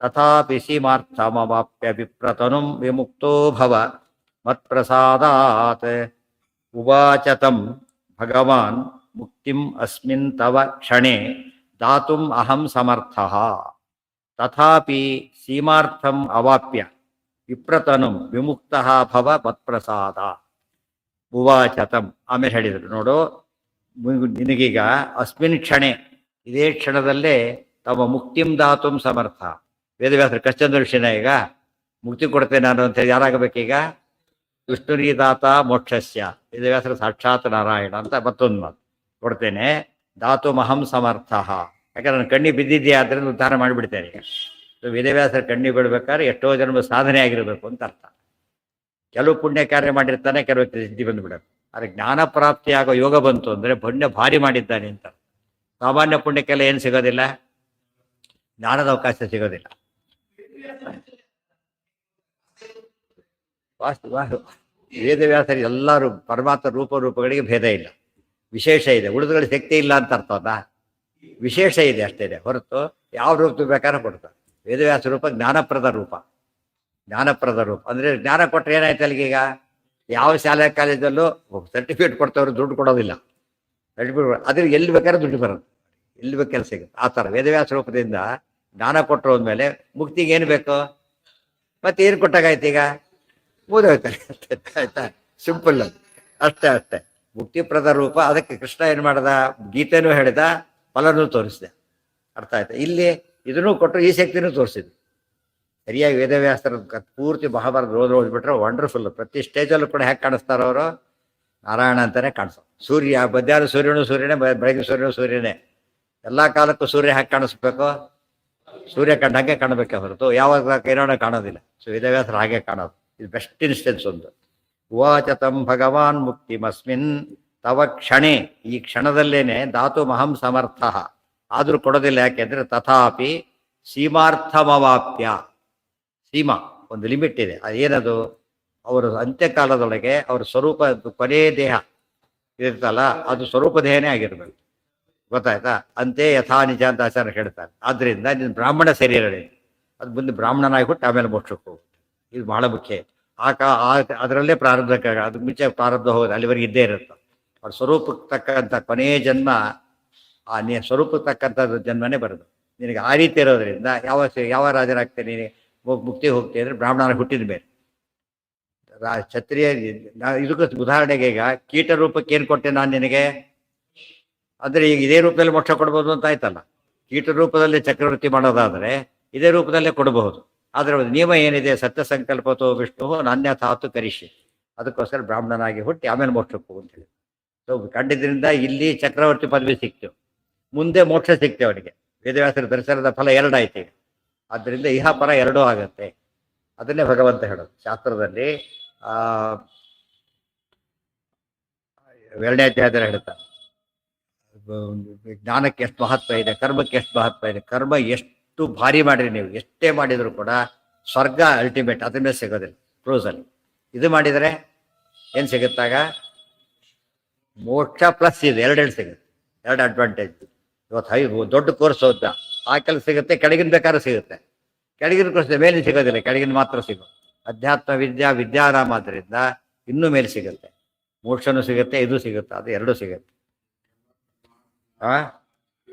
ತಥಾಪಿ ಸೀಮಾರ್ಥಮವಾಪ್ಯ ವಿಪ್ರತನುಂ ವಿಮುಕ್ತೋ ಭವ ಮತ್ಪ್ರಸಾದಾತ್. ಉವಾಚತಂ ಭಗವಾನ್ ಮುಕ್ತಿಂ ಅಸ್ಮಿನ್ ತವ ಕ್ಷಣೇ ದಾತುಂ ಅಹಂ ಸಮರ್ಥಃ ತಥಾಪಿ ಸೀಮಾರ್ಥಂ ಅವಾಪ್ಯ ವಿಪ್ರತನುಂ ವಿಮುಕ್ತಃ ಭವ ಮತ್ಪ್ರಸಾದಾತ್. ಉವಾಚತಂ ಆಮೇಲೆ ಹೇಳಿದರು, ನೋಡು ನಿನಗೀಗ ಅಸ್ಮಿನ್ ಕ್ಷಣೆ, ಇದೇ ಕ್ಷಣದಲ್ಲೇ ತಮ್ಮ ಮುಕ್ತಿಂ ದಾತುಂ ಸಮರ್ಥ. ವೇದವ್ಯಾಸರು ಕಶ್ಚಂದ್ರ ಋಷಿನ ಈಗ ಮುಕ್ತಿ ಕೊಡ್ತೇನೆ ನಾನು ಅಂತ ಹೇಳಿ ಯಾರಾಗಬೇಕೀಗ? ವಿಷ್ಣುರಿ ದಾತ ಮೋಕ್ಷಸ್ಯ. ವೇದವ್ಯಾಸರು ಸಾಕ್ಷಾತ್ ನಾರಾಯಣ ಅಂತ ಮತ್ತೊಂದು ಮಾತು ಕೊಡ್ತೇನೆ. ದಾತುಮಹಂ ಸಮರ್ಥ. ಯಾಕಂದ್ರೆ ನನ್ನ ಕಣ್ಣಿ ಬಿದ್ದಿದೆಯಾ ಆದ್ದರಿಂದ ಉದ್ಧಾರ ಮಾಡಿಬಿಡ್ತೇನೆ. ಈಗ ವೇದವ್ಯಾಸರ ಕಣ್ಣಿ ಬಿಡ್ಬೇಕಾದ್ರೆ ಎಷ್ಟೋ ಜನ್ಮ ಸಾಧನೆ ಆಗಿರಬೇಕು ಅಂತ ಅರ್ಥ. ಕೆಲವು ಪುಣ್ಯ ಕಾರ್ಯ ಮಾಡಿರ್ತಾನೆ, ಕೆಲವು ಸಿದ್ಧಿ ಬಂದುಬಿಡೋದು. ಆದರೆ ಜ್ಞಾನ ಪ್ರಾಪ್ತಿ ಆಗೋ ಯೋಗ ಬಂತು ಅಂದರೆ ಪುಣ್ಯ ಭಾರಿ ಮಾಡಿದ್ದಾನೆ ಅಂತ. ಸಾಮಾನ್ಯ ಪುಣ್ಯಕ್ಕೆಲ್ಲ ಏನು ಸಿಗೋದಿಲ್ಲ, ಜ್ಞಾನದ ಅವಕಾಶ ಸಿಗೋದಿಲ್ಲ. ವೇದವ್ಯಾಸರಿ ಎಲ್ಲರೂ ಪರಮಾತ್ಮ ರೂಪಗಳಿಗೆ ಭೇದ ಇಲ್ಲ, ವಿಶೇಷ ಇದೆ. ಉಳಿದುಗಳಿಗೆ ಶಕ್ತಿ ಇಲ್ಲ ಅಂತ ಅರ್ಥ ಅಲ್ಲ, ವಿಶೇಷ ಇದೆ ಅಷ್ಟೇ ಇದೆ ಹೊರತು ಯಾವ ರೂಪ ಬೇಕಾದ್ರೆ ಕೊಡ್ತಾರೆ. ವೇದವ್ಯಾಸ ರೂಪ ಜ್ಞಾನಪ್ರದ ರೂಪ. ಜ್ಞಾನಪ್ರದ ರೂಪ ಅಂದರೆ ಜ್ಞಾನ ಕೊಟ್ಟರೆ ಏನಾಯ್ತು ಅಲ್ಲಿಗೀಗ? ಯಾವ ಶಾಲೆ ಕಾಲೇಜಲ್ಲೂ ಸರ್ಟಿಫಿಕೇಟ್ ಕೊಡ್ತವ್ರು ದುಡ್ಡು ಕೊಡೋದಿಲ್ಲ. ಸರ್ಟಿಫಿಕೇಟ್ ಅದ್ರ ಎಲ್ಲಿ ಬೇಕಾದ್ರೆ ದುಡ್ಡು ಬರುತ್ತೆ, ಎಲ್ಲಿ ಬೇಕು ಕೆಲಸ ಸಿಗುತ್ತೆ. ಆ ಥರ ವೇದವ್ಯಾಸ ರೂಪದಿಂದ ಜ್ಞಾನ ಕೊಟ್ಟರು ಅಂದಮೇಲೆ ಮುಕ್ತಿಗೆ ಏನು ಬೇಕು? ಮತ್ತೆ ಏನು ಕೊಟ್ಟಾಗಾಯ್ತು? ಈಗ ಮುಗಿದೋಯ್ತಾರೆ ಆಯ್ತಾ? ಸಿಂಪಲ್ ಅದು, ಅಷ್ಟೇ ಅಷ್ಟೇ. ಮುಕ್ತಿಪ್ರದ ರೂಪ. ಅದಕ್ಕೆ ಕೃಷ್ಣ ಏನು ಮಾಡ್ದ? ಗೀತೆನೂ ಹೇಳಿದ, ಫಲನೂ ತೋರಿಸಿದೆ. ಅರ್ಥ ಆಯ್ತಾ? ಇಲ್ಲಿ ಇದನ್ನೂ ಕೊಟ್ಟರು, ಈ ಶಕ್ತಿನೂ ತೋರಿಸಿದ್ರು. ಸರಿಯಾಗಿ ವೇದವ್ಯಾಸರ ಪೂರ್ತಿ ಮಹಾಭಾರತ ಓದ್ಬಿಟ್ರೆ ವಂಡರ್ಫುಲ್. ಪ್ರತಿ ಸ್ಟೇಜಲ್ಲೂ ಕೂಡ ಹೇಗೆ ಕಾಣಿಸ್ತಾರೋ ಅವರು ನಾರಾಯಣ ಅಂತಾನೆ ಕಾಣಿಸೋದು. ಸೂರ್ಯ ಮಧ್ಯಾಹ್ನ ಸೂರ್ಯನೇ, ಬೆಳಗ್ಗೆ ಸೂರ್ಯನೇ. ಎಲ್ಲ ಕಾಲಕ್ಕೂ ಸೂರ್ಯ ಹೇಗೆ ಕಾಣಿಸ್ಬೇಕು? ಸೂರ್ಯ ಕಂಡಂಗೆ ಕಾಣಬೇಕೆ ಹೊರತು ಯಾವಾಗ ಕೈನೋಣ ಕಾಣೋದಿಲ್ಲ. ಸೊ ವೇದವ್ಯಾಸರು ಹಾಗೆ ಕಾಣೋದು. ಇದು ಬೆಸ್ಟ್ ಇನ್ಸ್ಟೆನ್ಸ್ ಒಂದು. ಉವಾಚತಂ ಭಗವಾನ್ ಮುಕ್ತಿಮಸ್ಮಿನ್ ತವ ಕ್ಷಣೆ, ಈ ಕ್ಷಣದಲ್ಲೇನೆ ದಾತು ಮಹಂ ಸಮರ್ಥ. ಆದರೂ ಕೊಡೋದಿಲ್ಲ. ಯಾಕೆಂದ್ರೆ ತಥಾಪಿ ಸೀಮಾರ್ಥಮವಾಪ್ಯ. ಸೀಮಾ ಒಂದು ಲಿಮಿಟ್ ಇದೆ. ಅದೇನದು? ಅವರು ಅಂತ್ಯಕಾಲದೊಳಗೆ ಅವರ ಸ್ವರೂಪ ಕೊನೆ ದೇಹ ಇರ್ತಲ್ಲ, ಅದು ಸ್ವರೂಪ ದೇಹನೇ ಆಗಿರ್ಬೇಕು. ಗೊತ್ತಾಯ್ತಾ? ಅಂತೆ ಯಥಾ ನಿಜ ಅಂತ ಆಚಾರ್ಯ ಹೇಳ್ತಾರೆ. ಆದ್ರಿಂದ ನಿನ್ನ ಬ್ರಾಹ್ಮಣ ಶರೀರವೇ, ಅದು ಮುಂದೆ ಬ್ರಾಹ್ಮಣನಾಗಿ ಹುಟ್ಟು ಆಮೇಲೆ ಮೋಕ್ಷಕ್ಕೆ ಹೋಗುತ್ತೆ. ಇದು ಬಹಳ ಮುಖ್ಯ. ಅದರಲ್ಲೇ ಪ್ರಾರಬ್ಧಕ್ಕೆ, ಅದು ಮುಂಚೆ ಪ್ರಾರಬ್ಧ ಹೋಗೋದು ಅಲ್ಲಿವರೆಗೆ ಇದ್ದೇ ಇರುತ್ತೆ. ಅವ್ರ ಸ್ವರೂಪಕ್ಕೆ ತಕ್ಕಂಥ ಕೊನೆಯ ಜನ್ಮ, ಆ ಸ್ವರೂಪಕ್ಕೆ ತಕ್ಕಂಥದ್ದು ಜನ್ಮನೇ ಬರೋದು. ನಿನಗೆ ಆ ರೀತಿ ಇರೋದ್ರಿಂದ ಯಾವ ರಾಜರಾಗ್ತೇನೆ ನೀನು ಮುಕ್ತಿ ಹೋಗ್ತೀನಿ ಅಂದರೆ ಬ್ರಾಹ್ಮಣನ ಹುಟ್ಟಿದ ಮೇಲೆ. ಕ್ಷತ್ರಿಯ ಇದಕ್ಕೂ ಉದಾಹರಣೆಗೆ ಈಗ ಕೀಟ ರೂಪಕ್ಕೆ ಏನು ಕೊಟ್ಟೆ ನಾನು ನಿನಗೆ ಅಂದರೆ ಈಗ ಇದೇ ರೂಪದಲ್ಲಿ ಮೋಕ್ಷ ಕೊಡ್ಬೋದು ಅಂತ ಆಯ್ತಲ್ಲ. ಕೀಟ ರೂಪದಲ್ಲಿ ಚಕ್ರವರ್ತಿ ಮಾಡೋದಾದರೆ ಇದೇ ರೂಪದಲ್ಲೇ ಕೊಡಬಹುದು. ಆದರೆ ಒಂದು ನಿಯಮ ಏನಿದೆ? ಸತ್ಯ ಸಂಕಲ್ಪತೋ ವಿಷ್ಣು ನಾನ್ಯಥಾತು ಕರಿಷ್ಯೆ. ಅದಕ್ಕೋಸ್ಕರ ಬ್ರಾಹ್ಮಣನಾಗಿ ಹುಟ್ಟಿ ಆಮೇಲೆ ಮೋಕ್ಷಕ್ಕೆ ಹೋಗು ಅಂತ ಹೇಳಿ. ಸೊ ಕಂಡಿದ್ದರಿಂದ ಇಲ್ಲಿ ಚಕ್ರವರ್ತಿ ಪದವಿ ಸಿಕ್ತು, ಮುಂದೆ ಮೋಕ್ಷ ಸಿಕ್ತೆ ಅವನಿಗೆ. ವೇದವ್ಯಾಸರ ದರ್ಶನದ ಫಲ ಎರಡಾಯ್ತು ಈಗ. ಆದ್ದರಿಂದ ಇಹ ಪರ ಎರಡೂ ಆಗತ್ತೆ. ಅದನ್ನೇ ಭಗವಂತ ಹೇಳೋದು ಶಾಸ್ತ್ರದಲ್ಲಿ. 2ನೇ ಅಧ್ಯಾಯದಲ್ಲಿ ಹೇಳ್ತಾರೆ, ಜ್ಞಾನಕ್ಕೆ ಎಷ್ಟು ಮಹತ್ವ ಇದೆ, ಕರ್ಮಕ್ಕೆ ಎಷ್ಟು ಮಹತ್ವ ಇದೆ. ಕರ್ಮ ಎಷ್ಟು ಭಾರಿ ಮಾಡಿರಿ ನೀವು, ಎಷ್ಟೇ ಮಾಡಿದ್ರು ಕೂಡ ಸ್ವರ್ಗ ಅಲ್ಟಿಮೇಟ್, ಅದ್ರ ಮೇಲೆ ಸಿಗೋದಿಲ್ಲ ಕ್ಲೋಸಲ್ಲಿ. ಇದು ಮಾಡಿದರೆ ಏನು ಸಿಗುತ್ತಾಗ? ಮೋಕ್ಷ ಪ್ಲಸ್ ಇದು ಎರಡೆರಡು ಸಿಗುತ್ತೆ. ಎರಡು ಅಡ್ವಾಂಟೇಜ್. ಇವತ್ತು ದೊಡ್ಡ ಕೋರ್ಸ್ ಓದ್ದ, ಆ ಕೆಲಸ ಸಿಗುತ್ತೆ, ಕೆಳಗಿನ ಬೇಕಾದ್ರೂ ಸಿಗುತ್ತೆ. ಕೆಳಗಿನ ಕೃಷ್ಣ ಮೇಲೆ ಸಿಗೋದಿಲ್ಲ, ಕೆಳಗಿನ ಮಾತ್ರ ಸಿಗೋದು. ಅಧ್ಯಾತ್ಮ ವಿದ್ಯಾ ವಿದ್ಯಾರಾಮ ಆದ್ದರಿಂದ ಇನ್ನೂ ಮೇಲೆ ಸಿಗುತ್ತೆ. ಮೋಕ್ಷನೂ ಸಿಗುತ್ತೆ, ಇದು ಸಿಗುತ್ತೆ, ಅದು ಎರಡೂ ಸಿಗುತ್ತೆ. ಆ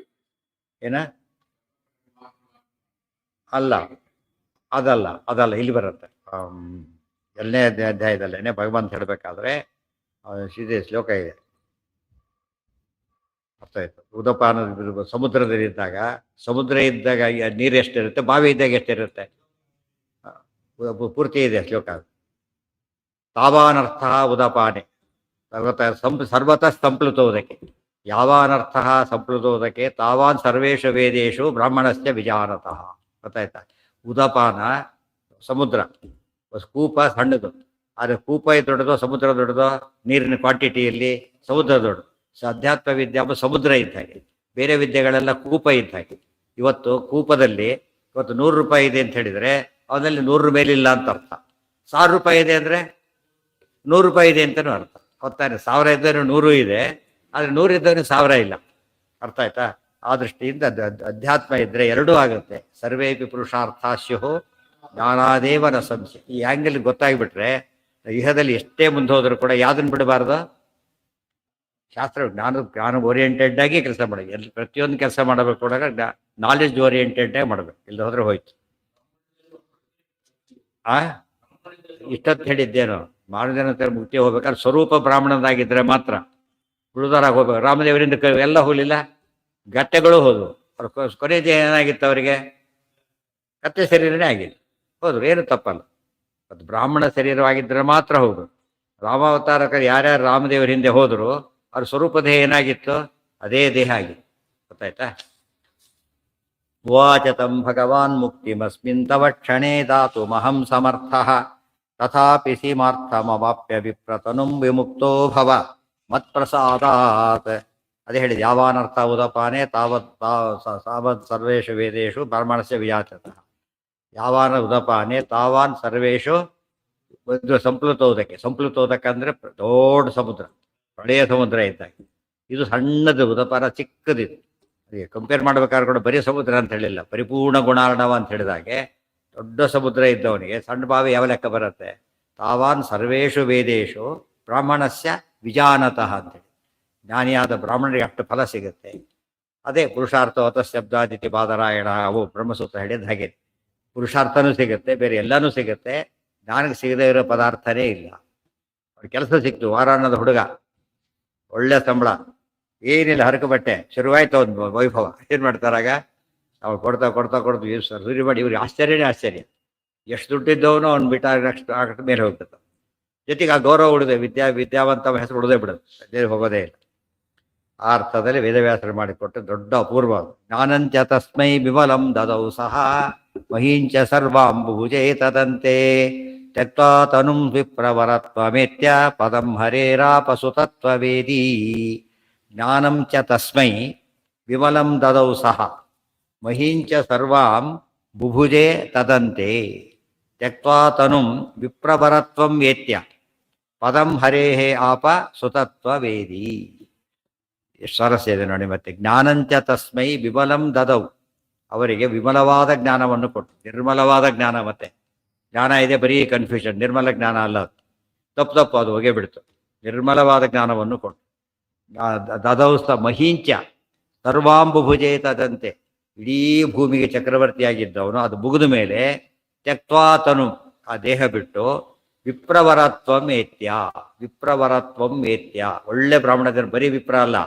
ಏನ ಅಲ್ಲ, ಅದಲ್ಲ ಇಲ್ಲಿ ಬರುತ್ತೆ. ಎರಡನೇ ಅಧ್ಯಾಯದಲ್ಲೇನೆ ಭಗವಂತ ಹೇಳಬೇಕಾದ್ರೆ ಇದೆ ಶ್ಲೋಕ ಇದೆ, ಅರ್ಥ ಆಯ್ತು. ಉದಪಾನ ಸಮುದ್ರದಲ್ಲಿ ಇದ್ದಾಗ, ಸಮುದ್ರ ಇದ್ದಾಗ ನೀರು ಎಷ್ಟಿರುತ್ತೆ, ಬಾವಿ ಇದ್ದಾಗ ಎಷ್ಟಿರುತ್ತೆ, ಪೂರ್ತಿ ಇದೆ ಶ್ಲೋಕ. ತಾವಾನರ್ಥ ಉದಪಾನೆ ಸರ್ವತಃ ಸಂಪ್ಲುತೋದಕ್ಕೆ, ಯಾವಾನರ್ಥ ಸಂಪ್ಲುತೋದಕ್ಕೆ ತಾವಾನ್ ಸರ್ವೇಷು ವೇದೇಶು ಬ್ರಾಹ್ಮಣಸ್ಯ ವಿಜಾನತಃ. ಗೊತ್ತಾಯ್ತಾ? ಉದಪಾನ ಸಮುದ್ರ, ಕೂಪ ಸಣ್ಣದು, ಆದರೆ ಕೂಪ ದೊಡ್ಡದು, ಸಮುದ್ರ ದೊಡ್ಡದು. ನೀರಿನ ಕ್ವಾಂಟಿಟಿಯಲ್ಲಿ ಸಮುದ್ರ ದೊಡ್ಡದು. ಅಧ್ಯಾತ್ಮ ವಿದ್ಯೆ ಸಮುದ್ರ ಇದ್ದ ಹಾಗೆ, ಬೇರೆ ವಿದ್ಯೆಗಳೆಲ್ಲ ಕೂಪ ಇದ್ದ ಹಾಗೆ. ಇವತ್ತು ಕೂಪದಲ್ಲಿ ಇವತ್ತು 100 ರೂಪಾಯಿ ಇದೆ ಅಂತ ಹೇಳಿದರೆ ಅವನಲ್ಲಿ 100 ಮೇಲಿಲ್ಲ ಅಂತ ಅರ್ಥ. 1000 ರೂಪಾಯಿ ಇದೆ ಅಂದರೆ 100 ರೂಪಾಯಿ ಇದೆ ಅಂತಲೂ ಅರ್ಥ. ಗೊತ್ತಾನೆ? 1000 ಇದ್ದವನು 100 ಇದೆ, ಆದರೆ 100 ಇದ್ದವನು 1000 ಇಲ್ಲ. ಅರ್ಥ ಆಯ್ತಾ? ಆ ದೃಷ್ಟಿಯಿಂದ ಅಧ್ಯಾತ್ಮ ಇದ್ದರೆ ಎರಡೂ ಆಗುತ್ತೆ. ಸರ್ವೇಪಿ ಪುರುಷಾರ್ಥಾಸ್ಯು ಜ್ಞಾನಾದೇವನ ಸಂಶಯ. ಈ ಆ್ಯಂಗಲ್ ಗೊತ್ತಾಗ್ಬಿಟ್ರೆ ಇಹದಲ್ಲಿ ಎಷ್ಟೇ ಮುಂದೆ ಹೋದರೂ ಕೂಡ ಯಾವುದನ್ನು ಬಿಡಬಾರ್ದು, ಶಾಸ್ತ್ರ ಜ್ಞಾನ ಓರಿಯೆಂಟೆಡ್ ಆಗಿ ಕೆಲಸ ಮಾಡಿ. ಪ್ರತಿಯೊಂದು ಕೆಲಸ ಮಾಡಬೇಕು ಕೊಡಾಗ ನಾಲೆಡ್ಜ್ ಓರಿಯೆಂಟೆಡ್ ಆಗಿ ಮಾಡಬೇಕು, ಇಲ್ಲದೆ ಹೋದ್ರೆ ಹೋಯ್ತು. ಇಷ್ಟೊತ್ತು ಹೇಳಿದ್ದೇನು, ಮಾನವನ ಮುಕ್ತಿ ಹೋಗ್ಬೇಕಾದ್ರೆ ಸ್ವರೂಪ ಬ್ರಾಹ್ಮಣನಾಗಿದ್ದರೆ ಮಾತ್ರ. ಉಳಿದವರಾಗಿ ಹೋಗ್ಬೇಕು. ರಾಮದೇವರಿಂದ ಎಲ್ಲ ಹೋಗಲಿಲ್ಲ, ಗಟ್ಟೆಗಳು ಹೋದವು. ಅವ್ರ ಕೊನೆಯದು ಏನಾಗಿತ್ತು ಅವರಿಗೆ? ಕತ್ತೆ ಶರೀರನೇ ಆಗಿಲ್ಲ, ಹೋದ್ರು. ಏನು ತಪ್ಪಲ್ಲ, ಅದು ಬ್ರಾಹ್ಮಣ ಶರೀರವಾಗಿದ್ದರೆ ಮಾತ್ರ ಹೋಗು. ರಾಮಾವತಾರಕರು ಯಾರ್ಯಾರು ರಾಮದೇವರ ಹಿಂದೆ ಹೋದರು ಅವ್ರ ಸ್ವರೂಪ ದೇಹ ಏನಾಗಿತ್ತು? ಅದೇ ದೇಹ ಆಗಿತ್ತು. ಗೊತ್ತಾಯ್ತಾ? ಉವಾಚತಂ ಭಗವಾನ್ ಮುಕ್ತಿಮಸ್ಮಿನ್ ತವ ಕ್ಷಣೇ ದಾತು ಮಹಂ ಸಮರ್ಥ ತಥಾಪಿ ಸೀಮಾರ್ಥಮವಾಪ್ಯ ವಿಪ್ರತನುಂ ವಿಮುಕ್ತೋ ಭವ ಮತ್ಪ್ರಸಾದಾತ್. ಅದೇ ಹೇಳಿದ, ಯಾವಾನರ್ಥ ಉದಪಾನೆ ತಾವತ್ ಸರ್ವೇಷು ವೇದೇಶು ಬ್ರಾಹ್ಮಣಸ್ಯ ವಿಜಾತಃ. ಯಾವಾನ ಉದಪಾನೆ ತಾವಾನ್ ಸರ್ವೇಶು ಸಂಪ್ಲುತೋದಕ್ಕೆ. ಸಂಪ್ಲುತೋದಕ್ಕೆ ಅಂದರೆ ದೊಡ್ಡ ಸಮುದ್ರ, ಪ್ರಳಯ ಸಮುದ್ರ ಇದ್ದಾಗ. ಇದು ಸಣ್ಣದು ಉದಪಾನ, ಚಿಕ್ಕದಿದೆ. ಕಂಪೇರ್ ಮಾಡ್ಬೇಕಾದ್ರೆ ಕೂಡ ಬರೀ ಸಮುದ್ರ ಅಂತ ಹೇಳಿಲ್ಲ, ಪರಿಪೂರ್ಣ ಗುಣಾರ್ಣವ ಅಂತ ಹೇಳಿದಾಗೆ ದೊಡ್ಡ ಸಮುದ್ರ ಇದ್ದವನಿಗೆ ಸಣ್ಣ ಬಾವಿ ಯಾವ ಲೆಕ್ಕ ಬರುತ್ತೆ? ತಾವಾನ್ ಸರ್ವೇಷು ವೇದೇಶು ಬ್ರಾಹ್ಮಣಸ್ಯ ವಿಜಾನತಃ ಅಂತೇಳಿ. ಜ್ಞಾನಿಯಾದ ಬ್ರಾಹ್ಮಣರಿಗೆ ಅಷ್ಟು ಫಲ ಸಿಗುತ್ತೆ. ಅದೇ ಪುರುಷಾರ್ಥ ಹೊತ ಶಬ್ದಾದಿತಿ ಬಾದರಾಯಣ, ಅವು ಬ್ರಹ್ಮಸೂತ್ರ ಹೇಳಿದ ಹಾಗೆ ಪುರುಷಾರ್ಥನೂ ಸಿಗುತ್ತೆ, ಬೇರೆ ಎಲ್ಲನೂ ಸಿಗುತ್ತೆ. ಜ್ಞಾನಕ್ಕೆ ಸಿಗದೇ ಇರೋ ಪದಾರ್ಥನೇ ಇಲ್ಲ. ಅವ್ರ ಕೆಲಸ ಸಿಕ್ತು, ವಾರಾಣದ ಹುಡುಗ, ಒಳ್ಳೆ ಸಂಬಳ, ಏನಿಲ್ಲ, ಹರಕು ಬಟ್ಟೆ, ಶುರುವಾಯ್ತು ಒಂದು ವೈಭವ. ಏನು ಮಾಡ್ತಾರಾಗ? ಅವ್ರು ಕೊಡ್ತಾ ಸರಿ ಮಾಡಿ ಇವ್ರಿಗೆ ಆಶ್ಚರ್ಯನೇ ಆಶ್ಚರ್ಯ. ಎಷ್ಟು ದುಡ್ಡಿದ್ದವನು ಅವ್ನು ಬಿಟ್ಟ ನೆಕ್ಸ್ಟ್ ಮೇಲೆ ಹೋಗ್ತದೆ. ಜೊತೆಗೆ ಆ ಗೌರವ ಉಳಿದೆ, ವಿದ್ಯಾವಂತ ಹೆಸರು ಉಳಿದೇ ಬಿಡೋದು, ಅದೇ ಹೋಗೋದೇ ಇಲ್ಲ. ಆ ಅರ್ಥದಲ್ಲಿ ವೇದವ್ಯಾಸರು ಮಾಡಿಕೊಟ್ಟು ದೊಡ್ಡ ಅಪೂರ್ವ. ಜ್ಞಾನಂಚ ತಸ್ಮೈ ವಿಮಲಂ ದದೌ ಸಹ ಮಹೀಂಚ ಸರ್ವಾಂಬುಭುಜೇ ತದಂತೆ ತ್ಯಕ್ತ್ವಾ ತನುಂ ವಿಪ್ರವರತ್ವಮೇತ್ಯ ಪದಂ ಹರೇರಾಪಸುತತ್ವವೇದಿ. ಜ್ಞಾನಂ ಚ ತಸ್ಮೈ ವಿಮಲಂ ದದೌ ಸಹ ಮಹೀಂಚ ಸರ್ವಾಂ ಬುಭುಜೆ ತದಂತೆ ತ್ಯಕ್ತ್ವಾ ತನುಂ ವಿಪ್ರವರತ್ವಂ ವೇತ್ಯ ಪದಂ ಹರೇಃ ಆಪ ಸುತತ್ವವೇದಿ. ಎಷ್ಟು ಸ್ವಾರಸ್ಯ ಇದೆ ನೋಡಿ. ಮತ್ತೆ ಜ್ಞಾನಂಚ ತಸ್ಮೈ ವಿಮಲಂ ದದೌ, ಅವರಿಗೆ ವಿಮಲವಾದ ಜ್ಞಾನವನ್ನು ಕೊಟ್ಟು. ನಿರ್ಮಲವಾದ ಜ್ಞಾನ, ಮತ್ತೆ ಜ್ಞಾನ ಇದೆ ಬರೀ ಕನ್ಫ್ಯೂಷನ್, ನಿರ್ಮಲ ಜ್ಞಾನ ಅಲ್ಲ, ತಪ್ಪು ಅದು ಹೋಗೇ ಬಿಡ್ತು. ನಿರ್ಮಲವಾದ ಜ್ಞಾನವನ್ನು ಕೊಟ್ಟು ದದೌಸ್ತ ಮಹೀಂಚ ಸರ್ವಾಂಬುಭುಜೇ ತದಂತೆ, ಇಡೀ ಭೂಮಿಗೆ ಚಕ್ರವರ್ತಿಯಾಗಿದ್ದವನು ಅದು ಮುಗಿದ ಮೇಲೆ ತ್ಯಕ್ತ್ವಾತನು, ಆ ದೇಹ ಬಿಟ್ಟು ವಿಪ್ರವರತ್ವಂ ಏತ್ಯ, ವಿಪ್ರವರತ್ವಂ ಏತ್ಯ, ಒಳ್ಳೆ ಬ್ರಾಹ್ಮಣ ಜನ, ಬರೀ ವಿಪ್ರ ಅಲ್ಲ,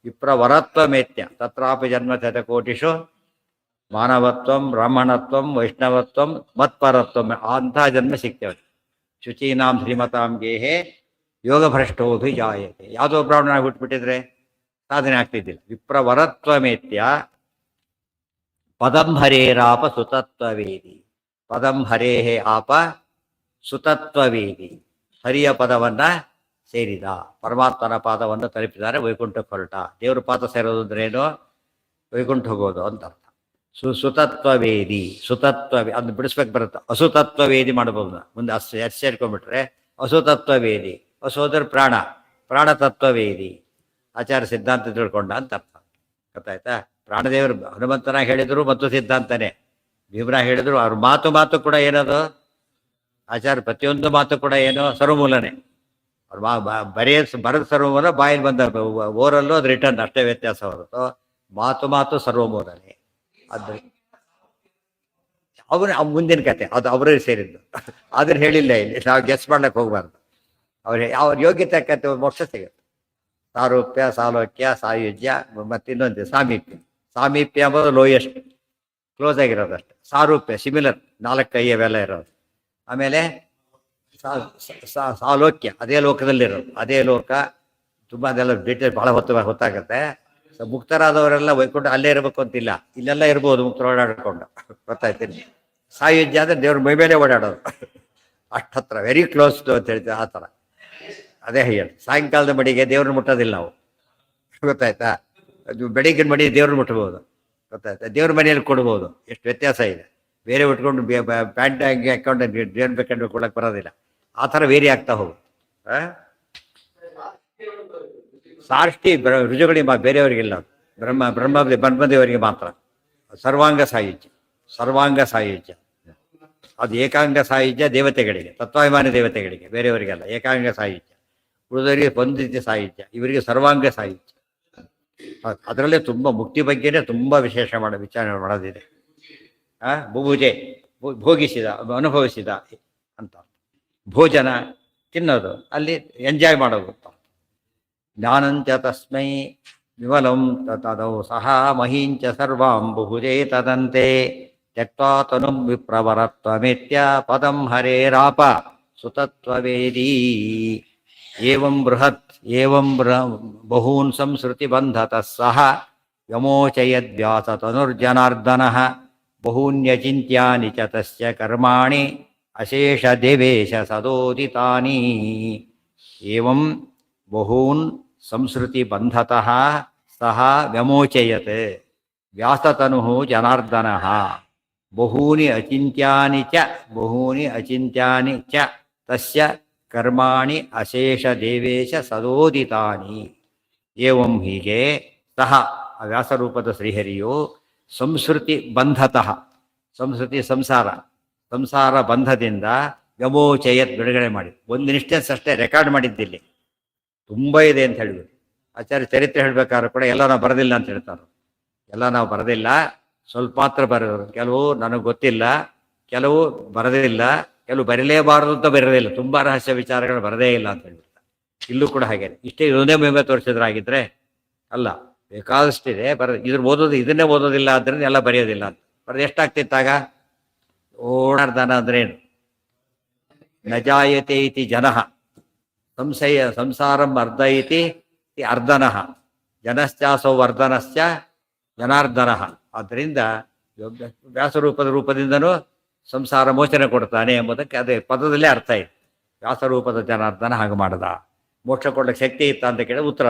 ವಿಪ್ರವರತ್ವಮೇತ್ಯ ತತ್ರಾಪಿ ಜನ್ಮ ಶತಕೋಟಿಷು ಮಾನವತ್ವಂ ಬ್ರಾಹ್ಮಣತ್ವಂ ವೈಷ್ಣವತ್ವಂ ಮತ್ಪರತ್ವಂ, ಅಂಥ ಜನ್ಮ ಸಿಗ್ತೇವೆ. ಶುಚೀನಾಂ ಶ್ರೀಮತಾಂ ಗೇಹೆ ಯೋಗಭ್ರಷ್ಟೋಭಿಜಾಯತೆ. ಯಾವುದೋ ಬ್ರಾಹ್ಮಣ ಹುಟ್ಟುಬಿಟ್ಟಿದ್ರೆ ಸಾಧನೆ ಆಗ್ತಿದ್ದಿಲ್ಲ. ವಿಪ್ರವರತ್ವಮೇತ್ಯ ಪದಂ ಹರೇರಾಪ ಸುತತ್ವವೇದಿ. ಪದಂ ಹರೇಃ ಆಪ ಸುತತ್ವವೇದಿ, ಹರಿಯ ಪದವನ್ನ ಸೇರಿದ, ಪರಮಾತ್ಮನ ಪಾದವನ್ನು ತಲುಪಿದ್ದಾರೆ, ವೈಕುಂಠಕ್ಕೆ ಹೊರಟ. ದೇವ್ರ ಪಾದ ಸೇರೋದು ಅಂದ್ರೆ ಏನು? ವೈಕುಂಠ ಹೋಗೋದು ಅಂತ ಅರ್ಥ. ಸುತತ್ವವೇದಿ, ಅದನ್ನ ಬಿಡಿಸ್ಬೇಕು ಬರುತ್ತೆ. ಅಸುತತ್ವವೇದಿ ಮಾಡಬಹುದು ಮುಂದೆ, ಸೇರ್ಕೊಂಡ್ಬಿಟ್ರೆ ಅಸುತತ್ವವೇದಿ. ಅಸೋದರ ಪ್ರಾಣ ತತ್ವವೇದಿ, ಆಚಾರ ಸಿದ್ಧಾಂತ ತಿಳ್ಕೊಂಡ ಅಂತ ಅರ್ಥ. ಗೊತ್ತಾಯ್ತಾ? ಪ್ರಾಣದೇವರು ಹನುಮಂತನಾಗಿ ಹೇಳಿದ್ರು ಮತ್ತು ಸಿದ್ಧಾಂತನೇ, ಭೀಮರಾಗಿ ಹೇಳಿದ್ರು. ಅವ್ರ ಮಾತು ಕೂಡ ಏನದು ಆಚಾರ್ಯ ಪ್ರತಿಯೊಂದು ಮಾತು ಕೂಡ ಏನು ಸರ್ವಮೂಲನೇ. ಅವ್ರು ಬರೆದ ಸರ್ವಮೂಲ, ಬಾಯಲ್ಲಿ ಬಂದ ಓರಲ್ಲೂ ಅದು ರಿಟರ್ನ್ ಅಷ್ಟೇ ವ್ಯತ್ಯಾಸ ಹೊರತು ಮಾತು ಸರ್ವಮೂಲನೇ. ಅದು ಮುಂದಿನ ಕತೆ, ಅದು ಅವರೇ ಸೇರಿದ್ದು. ಅದನ್ನ ಹೇಳಿಲ್ಲ ಇಲ್ಲಿ, ನಾವು ಗೆಸ್ ಮಾಡ್ಲಿಕ್ಕೆ ಹೋಗ್ಬಾರ್ದು. ಅವ್ರ ಯೋಗ್ಯತೆ ಕತೆ ಮೋಕ್ಷ ಸಿಗುತ್ತೆ. ಸಾರೂಪ್ಯ, ಸಾಲೋಕ್ಯ, ಸಾಯುಜ್ಯ, ಮತ್ತಿನ್ನೊಂದು ಸಾಮೀಪ್ಯ. ಸಾಮೀಪ್ಯ ಎಂಬುದು ಲೋಯೆಸ್ಟ್, ಕ್ಲೋಸ್ ಆಗಿರೋದಷ್ಟೆ. ಸಾರೂಪ್ಯ ಸಿಮಿಲರ್, 4 ಕೈ ಅವೆಲ್ಲ ಇರೋದು. ಆಮೇಲೆ ಸಾಲೋಕ್ಯ, ಅದೇ ಲೋಕದಲ್ಲಿರೋದು, ಅದೇ ಲೋಕ. ತುಂಬ ಅದೆಲ್ಲ ಡೀಟೇಲ್ ಭಾಳ ಹೊತ್ತಾಗುತ್ತೆ. ಮುಕ್ತರಾದವರೆಲ್ಲ ವೈಕುಂಠ ಅಲ್ಲೇ ಇರಬೇಕು ಅಂತಿಲ್ಲ, ಇಲ್ಲೆಲ್ಲ ಇರ್ಬೋದು ಮುಕ್ತರ ಓಡಾಡ್ಕೊಂಡು. ಗೊತ್ತಾಯ್ತೀನಿ. ಸಾಯುಜ್ಯ ಅಂದರೆ ದೇವ್ರ ಮೈ ಮೇಲೆ ಓಡಾಡೋದು, ಅಷ್ಟು ಹತ್ರ, ವೆರಿ ಕ್ಲೋಸ್ ಅಂತ ಹೇಳ್ತೀವಿ ಆ ಥರ. ಅದೇ ಹೇಳಿ ಸಾಯಂಕಾಲದ ಮಡಿಗೆ ದೇವ್ರನ್ನ ಮುಟ್ಟೋದಿಲ್ಲ ನಾವು. ಗೊತ್ತಾಯ್ತಾ? ಅದು ಬೆಳಿಗ್ಗಿನ ಮಡಿ ದೇವ್ರನ್ನ ಮುಟ್ಬೋದು. ಗೊತ್ತಾಯ್ತಾ? ದೇವ್ರ ಮನೆಯಲ್ಲಿ ಕೊಡ್ಬೋದು. ಎಷ್ಟು ವ್ಯತ್ಯಾಸ ಇದೆ. ಬೇರೆ ಉಟ್ಕೊಂಡು ಪ್ಯಾಂಟ್ ಹಂಗೆ ಹಾಕೊಂಡು ದೇವ್ರ ಬೇಕಂಡು ಕೊಡಕ್ಕೆ ಬರೋದಿಲ್ಲ. ಆ ಥರ ವೇರಿ ಆಗ್ತಾ ಹೋಗು. ಸಾಷ್ಟಿ ರುಜುಗಳಿ ಬೇರೆಯವರಿಗಿಲ್ಲ. ಬ್ರಹ್ಮದೇವರಿಗೆ ಮಾತ್ರ ಸರ್ವಾಂಗ ಸಾಯುಜ್ಯ. ಅದು ಏಕಾಂಗ ಸಾಯುಜ್ಯ ದೇವತೆಗಳಿಗೆ, ತತ್ವಾಭಿಮಾನಿ ದೇವತೆಗಳಿಗೆ, ಬೇರೆಯವರಿಗೆಲ್ಲ ಏಕಾಂಗ ಸಾಯುಜ್ಯ. ಉಳಿದವರಿಗೆ ಒಂದು ರೀತಿ ಸಾಯುಜ್ಯ, ಇವರಿಗೆ ಸರ್ವಾಂಗ ಸಾಯುಜ್ಯ. ಅದರಲ್ಲೇ ತುಂಬ ಮುಕ್ತಿ ಬಗ್ಗೆನೇ ತುಂಬ ವಿಚಾರಣೆ ಮಾಡೋದಿದೆ. ಬುಭುಜೆ, ಭೋಗಿಸಿದ, ಅನುಭವಿಸಿದ ಅಂತ. ಭೋಜನ, ತಿನ್ನೋದು, ಅಲ್ಲಿ ಎಂಜಾಯ್ ಮಾಡೋದು. ಜ್ಞಾನಂಚ ತಸ್ಮೈ ವಿಮಲಂ ತದೌ ಸಹ ಮಹೀಂಚ ಸರ್ವಾಂ ಬುಭುಜೇ ತದಂತೆ ತ್ಯಕ್ವಾ ತನುಂ ವಿಪ್ರವರತ್ವಮೇತ್ಯ ಪದಂ ಹರೇರಾಪ ಸುತತ್ವವೇದೀ. ಏವಂ ಬೃಹತ್ ಬಹೂನ್ ಸಂಸ್ಕೃತಿ ಬಂಧತಃ ಸಹ ವ್ಯಮೋಚಯದ್ವ್ಯಾಸ ತನುರ್ಜನಾರ್ದನಃ ಬಹೂನ್ಯಚಿಂತ್ಯಾನಿ ಚ ತಸ್ಯ ಕರ್ಮಾಣಿ ಅಶೇಷ ದೇವೇಶ ಸದೋದಿತಾನಿ. ಏವಂ ಬಹೂನ್ ಸಂಸ್ಕೃತಿ ಬಂಧತಃ ಸಹ ವ್ಯಮೋಚಯತ್ ವ್ಯಾಸತನುಃ ಜನಾರ್ದನಃ ಬಹೂನಿ ಅಚಿಂತ್ಯಾನಿ ಚ ತಸ್ಯ ಕರ್ಮಾಣಿ ಅಶೇಷ ದೇವೇಶ ಸದೋದಿತಾನಿ. ಏವಂ ಹೀಗೆ ಸಹ ವ್ಯಾಸರೂಪದ ಶ್ರೀಹರಿಯು ಸಂಸ್ಕೃತಿ ಬಂಧತಃ, ಸಂಸ್ಕೃತಿ ಸಂಸಾರ ಬಂಧದಿಂದ ವ್ಯಮೋಚಯತ್ ಬಿಡುಗಡೆ ಮಾಡಿ. ಒಂದು ಇನ್ಸ್ಟೆನ್ಸ್ ಅಷ್ಟೇ ರೆಕಾರ್ಡ್ ಮಾಡಿದ್ದಿಲ್ಲಿ, ತುಂಬ ಇದೆ ಅಂತ ಹೇಳಿದ್ರು. ಆಚಾರ್ಯ ಚರಿತ್ರೆ ಹೇಳ್ಬೇಕಾದ್ರೂ ಕೂಡ ಎಲ್ಲ ನಾವು ಬರೋದಿಲ್ಲ ಅಂತ ಹೇಳ್ತಾರೆ. ಎಲ್ಲ ನಾವು ಬರೋದಿಲ್ಲ, ಸ್ವಲ್ಪ ಮಾತ್ರ ಬರೋರು. ಕೆಲವು ನನಗೆ ಗೊತ್ತಿಲ್ಲ, ಕೆಲವು ಬರೋದಿಲ್ಲ, ಕೆಲವು ಬರಲೇಬಾರದು ಅಂತ ಬರೋದಿಲ್ಲ. ತುಂಬ ರಹಸ್ಯ ವಿಚಾರಗಳು ಬರದೇ ಇಲ್ಲ ಅಂತ ಹೇಳ್ಬಿಡ್ತಾರೆ. ಇಲ್ಲೂ ಕೂಡ ಹಾಗೆ. ಇಷ್ಟೇ ಇದೊಂದೇ ಮೇಲೆ ತೋರಿಸಿದ್ರಾಗಿದ್ರೆ ಅಲ್ಲ, ಬೇಕಾದಷ್ಟಿದೆ. ಇದನ್ನೇ ಓದೋದಿಲ್ಲ ಆದ್ದರಿಂದ ಎಲ್ಲ ಬರೆಯೋದಿಲ್ಲ ಅಂತ ಬರೋದು. ಎಷ್ಟಾಗ್ತಿತ್ತಾಗ? ಓಡಾಡ್ದಾನ ಅಂದ್ರೇನು? ನಜಾಯತೆ ಇತಿ ಜನಃ ಸಂಸಾರಂ ಅರ್ಧಯಿತಿ ಅರ್ಧನಃ ಜನಶ್ಚಾಸೌ ವರ್ಧನಶ್ಚ ಜನಾರ್ದನಃ. ಆದ್ದರಿಂದ ವ್ಯಾಸರೂಪದಿಂದನೂ ಸಂಸಾರ ಮೋಚನೆ ಕೊಡ್ತಾನೆ ಎಂಬುದಕ್ಕೆ ಅದೇ ಪದದಲ್ಲೇ ಅರ್ಥ ಇದೆ. ವ್ಯಾಸರೂಪದ ಜನಾರ್ದನ ಹಾಗೆ ಮಾಡದ. ಮೋಕ್ಷ ಕೊಡ್ಲಿಕ್ಕೆ ಶಕ್ತಿ ಇತ್ತ ಅಂತ ಕೇಳಿದ್ರೆ ಉತ್ತರ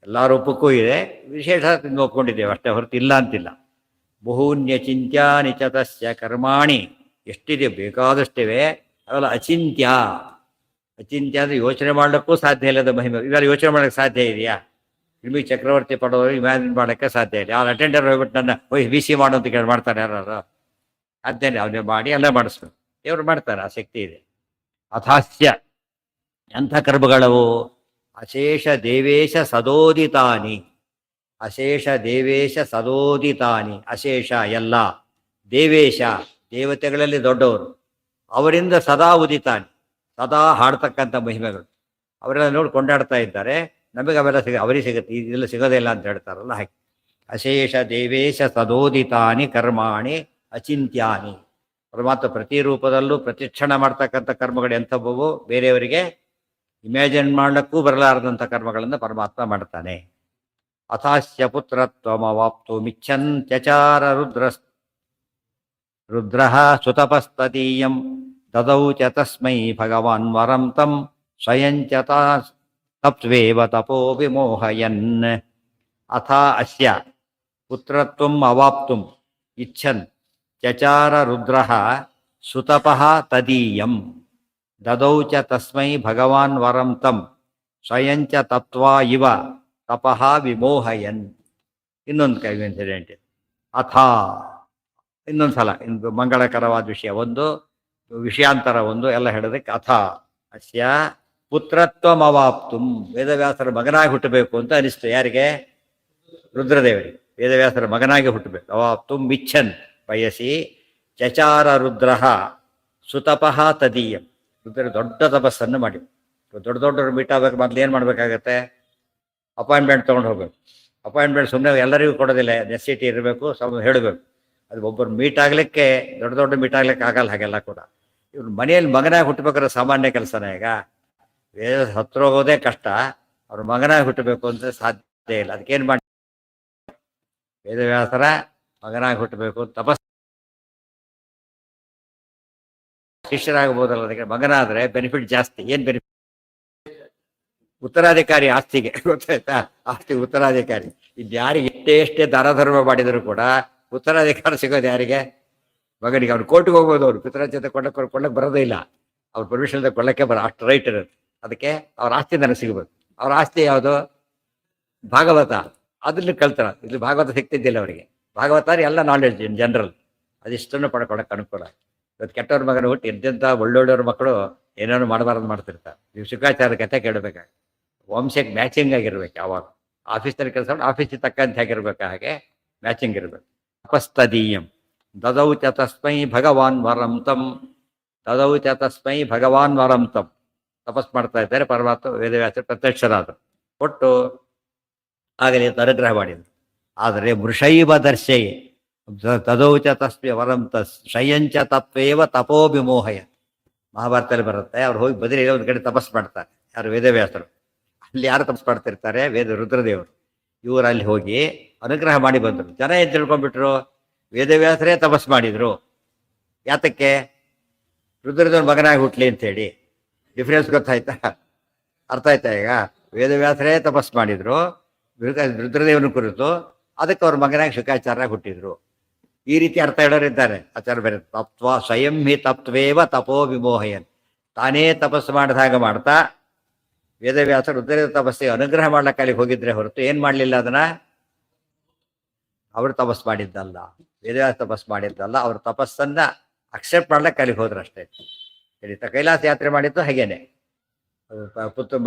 ಎಲ್ಲ ರೂಪಕ್ಕೂ ಇದೆ. ವಿಶೇಷ ಒಪ್ಕೊಂಡಿದ್ದೇವೆ ಅಷ್ಟೇ ಹೊರತು ಇಲ್ಲ ಅಂತಿಲ್ಲ. ಬಹೂನ್ಯ ಚಿಂತ್ಯಾನಿ ಚ ತಸ್ಯ ಕರ್ಮಾಣಿ, ಎಷ್ಟಿದೆ ಬೇಕಾದಷ್ಟಿವೆ. ಅವೆಲ್ಲ ಅಚಿಂತ್ಯ ಅಂದರೆ ಯೋಚನೆ ಮಾಡಲಿಕ್ಕೂ ಸಾಧ್ಯ ಇಲ್ಲದ ಮಹಿಮೆ. ಇವೆಲ್ಲ ಯೋಚನೆ ಮಾಡೋಕ್ಕೆ ಸಾಧ್ಯ ಇದೆಯಾ? ನಿಮಗೆ ಚಕ್ರವರ್ತಿ ಪಡೋರು ಇಮ್ಯಾಜಿನ್ ಮಾಡೋಕ್ಕೆ ಸಾಧ್ಯ ಇಲ್ಲ. ಯಾರು ಅಟೆಂಡರ್ ಹೋಗ್ಬಿಟ್ಟು ನನ್ನ ವಿ ಸಿ ಮಾಡು ಅಂತ ಕೇಳಿ ಮಾಡ್ತಾರೆ ಯಾರು? ಅದೇನೆ ಅವನೇ ಮಾಡಿ ಎಲ್ಲ ಮಾಡಿಸ್ಬೇಕು. ದೇವರು ಮಾಡ್ತಾರೆ, ಆ ಶಕ್ತಿ ಇದೆ. ಅಥಾಸ್ಯ ಅಂಥ ಕರ್ಮಗಳವು ಅಶೇಷ ದೇವೇಶ ಸದೋದಿತಾನಿ. ಅಶೇಷ ಎಲ್ಲ, ದೇವೇಶ ದೇವತೆಗಳಲ್ಲಿ ದೊಡ್ಡವರು, ಅವರಿಂದ ಸದಾ ಉದಿತಾನಿ, ಸದಾ ಹಾಡ್ತಕ್ಕಂಥ ಮಹಿಮೆಗಳು. ಅವರೆಲ್ಲ ನೋಡಿ ಕೊಂಡಾಡ್ತಾ ಇದ್ದಾರೆ. ನಮಗೆ ಅವೆಲ್ಲ ಅವರಿಗೆ ಸಿಗುತ್ತೆ, ಇದೆಲ್ಲ ಸಿಗೋದೇ ಇಲ್ಲ ಅಂತ ಹೇಳ್ತಾರಲ್ಲ ಹಾಗೆ. ಅಶೇಷ ದೇವೇಶ ಸದೋದಿತಾನಿ ಕರ್ಮಾಣಿ ಅಚಿಂತ್ಯಾನಿ. ಪರಮಾತ್ಮ ಪ್ರತಿ ರೂಪದಲ್ಲೂ ಪ್ರತಿಕ್ಷಣ ಮಾಡ್ತಕ್ಕಂಥ ಕರ್ಮಗಳು ಎಂಥವು? ಬೇರೆಯವರಿಗೆ ಇಮ್ಯಾಜಿನ್ ಮಾಡಲಿಕ್ಕೂ ಬರಲಾರದಂಥ ಕರ್ಮಗಳನ್ನು ಪರಮಾತ್ಮ ಮಾಡ್ತಾನೆ. ಅಥಾಸ್ಯ ಪುತ್ರತ್ವಮವಾಪ್ತು ಮಿಚ್ಛಂತ್ಯಚಾರ ರುದ್ರ ಸುತಪಸ್ತದೀಯಂ ದದೌ ಚ ತಸ್ಮೈ ಭಗವಾನ್ ವರಂ ತಂ ಸ್ವಯಂಚ ತಪ್ವೇವ ತಪೋ ವಿಮೋಹಯನ್. ಅಥ ಅಸ್ಯ ಪುತ್ರತ್ವಂ ಅವಾಪ್ತುಂ ಇಚ್ಛನ್ ಚಚಾರ ರುದ್ರಃ ಸುತಪಃ ತದೀಯಂ ದದೌ ಚ ತಸ್ಮೈ ಭಗವಾನ್ ವರಂ ತಂ ಸ್ವಯಂಚ ತಪ್ವಾ ಇವ ತಪಃ ವಿಮೋಹಯನ್. ಇನ್ನೊಂದು ಇನ್ಸಿಡೆಂಟ್ ಇದೆ. ಅಥ ಇನ್ನೊಂದು ಸಲ ಇಂದು ಮಂಗಳಕರವಾದ ವಿಷಯ ಒಂದು, ವಿಷಯಾಂತರ ಒಂದು, ಎಲ್ಲ ಹೇಳೋದಕ್ಕೆ ಅಥ ಅಸ್ಯ ಪುತ್ರತ್ವಮವಾಪ್ತು, ವೇದವ್ಯಾಸರ ಮಗನಾಗಿ ಹುಟ್ಟಬೇಕು ಅಂತ ಅನಿಸ್ತು. ಯಾರಿಗೆ? ರುದ್ರದೇವರಿಗೆ. ವೇದವ್ಯಾಸರ ಮಗನಾಗಿ ಹುಟ್ಟಬೇಕು. ಅವಾಪ್ತು ಮಿಚ್ಛನ್ ಬಯಸಿ ಚಚಾರ ರುದ್ರ ಸುತಪಃ ತದೀಯಂ, ರುದ್ರ ದೊಡ್ಡ ತಪಸ್ಸನ್ನು ಮಾಡಿ. ದೊಡ್ಡ ದೊಡ್ಡವ್ರು ಮೀಟ್ ಆಗ್ಬೇಕು, ಮೊದಲು ಏನು ಮಾಡಬೇಕಾಗತ್ತೆ? ಅಪಾಯಿಂಟ್ಮೆಂಟ್ ತೊಗೊಂಡು ಹೋಗ್ಬೇಕು. ಅಪಾಯಿಂಟ್ಮೆಂಟ್ ಸುಮ್ಮನೆ ಎಲ್ಲರಿಗೂ ಕೊಡೋದಿಲ್ಲ, ನೆಸಿಟಿ ಇರಬೇಕು, ಹೇಳಬೇಕು. ಅದು ಒಬ್ಬರು ಮೀಟ್ ಆಗಲಿಕ್ಕೆ, ದೊಡ್ಡ ದೊಡ್ಡ ಮೀಟ್ ಆಗ್ಲಿಕ್ಕೆ ಆಗಲ್ಲ. ಹಾಗೆಲ್ಲ ಕೂಡ ಇವ್ರು ಮನೆಯಲ್ಲಿ ಮಗನಾಗಿ ಹುಟ್ಟಬೇಕಾದ್ರೆ ಸಾಮಾನ್ಯ ಕೆಲಸನೇ. ಈಗ ವೇದ ಹತ್ರ ಹೋಗೋದೇ ಕಷ್ಟ, ಅವ್ರ ಮಗನಾಗಿ ಹುಟ್ಟಬೇಕು ಅಂತ ಸಾಧ್ಯ ಇಲ್ಲ. ಅದಕ್ಕೇನು ಮಾಡಿ, ವೇದವ್ಯಾಸರ ಮಗನಾಗಿ ಹುಟ್ಟಬೇಕು, ತಪಸ್ ಶಿಷ್ಯರಾಗಬಹುದಲ್ಲ. ಅದಕ್ಕೆ ಮಗನಾದ್ರೆ ಬೆನಿಫಿಟ್ ಜಾಸ್ತಿ. ಏನು ಬೆನಿಫಿಟ್? ಉತ್ತರಾಧಿಕಾರಿ ಆಸ್ತಿಗೆ, ಗೊತ್ತಾಯ್ತಾ? ಆಸ್ತಿ ಉತ್ತರಾಧಿಕಾರಿ. ಇದು ಯಾರಿಗೆ ಎಷ್ಟೇ ದಾನಧರ್ಮ ಮಾಡಿದರೂ ಕೂಡ ಉತ್ತರಾಧಿಕಾರ ಸಿಗೋದು ಯಾರಿಗೆ? ಮಗನಿಗೆ. ಅವ್ನು ಕೋರ್ಟ್ಗೆ ಹೋಗ್ಬೋದು, ಅವ್ರು ಪಿತರಾಜ್ಯತೆ ಕೊಳ್ಳಕ್ಕೆ ಬರೋದೇ ಇಲ್ಲ. ಅವ್ರ ಪರ್ಮಿಷನ್ ಕೊಳ್ಳಕ್ಕೆ ಅಷ್ಟು ರೈಟ್ ಇರುತ್ತೆ. ಅದಕ್ಕೆ ಅವ್ರ ಆಸ್ತಿ ನನಗೆ ಸಿಗಬೇಕು. ಅವ್ರ ಆಸ್ತಿ ಯಾವುದು? ಭಾಗವತ. ಅದನ್ನು ಕಲ್ತಾರ. ಇಲ್ಲಿ ಭಾಗವತ ಸಿಗ್ತಿದ್ದಿಲ್ಲ ಅವರಿಗೆ. ಭಾಗವತ ಎಲ್ಲ ನಾಲೆಡ್ಜ್ ಇನ್ ಜನರಲ್, ಅದಿಷ್ಟನ್ನು ಪಡ್ಕೊಳಕ್ಕೆ ಅನುಕೂಲ. ಇವತ್ತು ಕೆಟ್ಟವ್ರ ಮಗನ ಹುಟ್ಟು ಎಂತೆಂಥ ಒಳ್ಳೊಳ್ಳೆಯವ್ರ ಮಕ್ಕಳು ಏನೇನು ಮಾಡಬಾರ್ದು ಮಾಡ್ತಿರ್ತಾರೆ. ನೀವು ಶುಕಾಚಾರ್ಯ ಕಥೆ ಕೇಳಬೇಕಾಗ ವಂಶಕ್ಕೆ ಮ್ಯಾಚಿಂಗ್ ಆಗಿರ್ಬೇಕು. ಯಾವಾಗ ಆಫೀಸ್ನಲ್ಲಿ ಕೆಲಸ ಮಾಡಿ ಆಫೀಸಿಗೆ ತಕ್ಕಂತೆ ಆಗಿರ್ಬೇಕು, ಹಾಗೆ ಮ್ಯಾಚಿಂಗ್ ಇರಬೇಕು. ತಪಸ್ತದೀಯಂ ದದೌ ಚ ತಸ್ಮೈ ಭಗವಾನ್ ವರಂ ತಂ, ದದೌ ಚ ತಸ್ಮೈ ಭಗವಾನ್ ವರಂ ತಂ. ತಪಸ್ ಮಾಡ್ತಾ ಇದ್ದಾರೆ, ಪರಮಾತ್ಮ ವೇದವ್ಯಾಸ ಪ್ರತ್ಯಕ್ಷರಾದರು, ಕೊಟ್ಟು ಆಗಲಿ ಅನುಗ್ರಹ ಮಾಡಿದ್ರು. ಆದರೆ ಮೃಷೈವ ದರ್ಶೈ ತದೌ ಚ ತಸ್ಮೈ ವರಂ ತಸ್ ಶಯಂಚ ತತ್ವೇವ ತಪೋ ವಿಮೋಹಯ. ಮಹಾಭಾರತದಲ್ಲಿ ಬರುತ್ತೆ. ಅವ್ರು ಹೋಗಿ ಬದಲಿಗೆ ಒಂದು ಕಡೆ ತಪಸ್ ಮಾಡ್ತಾರೆ. ಯಾರು? ವೇದವ್ಯಾಸರು. ಅಲ್ಲಿ ಯಾರು ತಪಸ್ ಮಾಡ್ತಿರ್ತಾರೆ? ರುದ್ರದೇವರು. ಇವರು ಅಲ್ಲಿ ಹೋಗಿ ಅನುಗ್ರಹ ಮಾಡಿ ಬಂದರು. ಜನ ಏನು ತಿಳ್ಕೊಂಡ್ಬಿಟ್ರು? ವೇದವ್ಯಾಸರೇ ತಪಸ್ ಮಾಡಿದ್ರು. ಯಾತಕ್ಕೆ? ರುದ್ರದೇವ್ರ ಮಗನಾಗಿ ಹುಟ್ಲಿ ಅಂತೇಳಿ. ಡಿಫ್ರೆನ್ಸ್ ಗೊತ್ತಾಯ್ತಾ? ಅರ್ಥ ಆಯ್ತಾ ಈಗ? ವೇದವ್ಯಾಸರೇ ತಪಸ್ ಮಾಡಿದ್ರು ರುದ್ರದೇವನ ಕುರಿತು, ಅದಕ್ಕೆ ಅವ್ರ ಮಗನಾಗಿ ಶುಕಾಚಾರ್ಯ ಹುಟ್ಟಿದ್ರು. ಈ ರೀತಿ ಅರ್ಥ ಹೇಳೋರಿದ್ದಾರೆ. ಆಚಾರ್ಯ ಬೇರೆ ತತ್ವ ಸ್ವಯಂ ಹಿ ತತ್ವೇವ ತಪೋ ವಿಮೋಹಯನ್. ತಾನೇ ತಪಸ್ಸು ಮಾಡಿದಾಗ ಮಾಡ್ತಾ ವೇದವ್ಯಾಸ ರುದ್ರದೇವ ತಪಸ್ಸಿಗೆ ಅನುಗ್ರಹ ಮಾಡ್ಲಿಕ್ಕೆ ಅಲ್ಲಿಗೆ ಹೋಗಿದ್ರೆ ಹೊರತು ಏನು ಮಾಡಲಿಲ್ಲ. ಅದನ್ನ ಅವರು ತಪಸ್ ಮಾಡಿದ್ದಲ್ಲ, ವೇದವ್ಯಾಸ ತಪಸ್ ಮಾಡಿದ್ದಲ್ಲ. ಅವ್ರ ತಪಸ್ಸನ್ನ ಅಕ್ಸೆಪ್ಟ್ ಮಾಡ್ಲಿಕ್ಕೆ ಅಲ್ಲಿಗೆ ಹೋದ್ರು ಅಷ್ಟೇ. ಹೇಳಿತ ಕೈಲಾಸ ಯಾತ್ರೆ ಮಾಡಿದ್ದು ಹಾಗೇನೆ.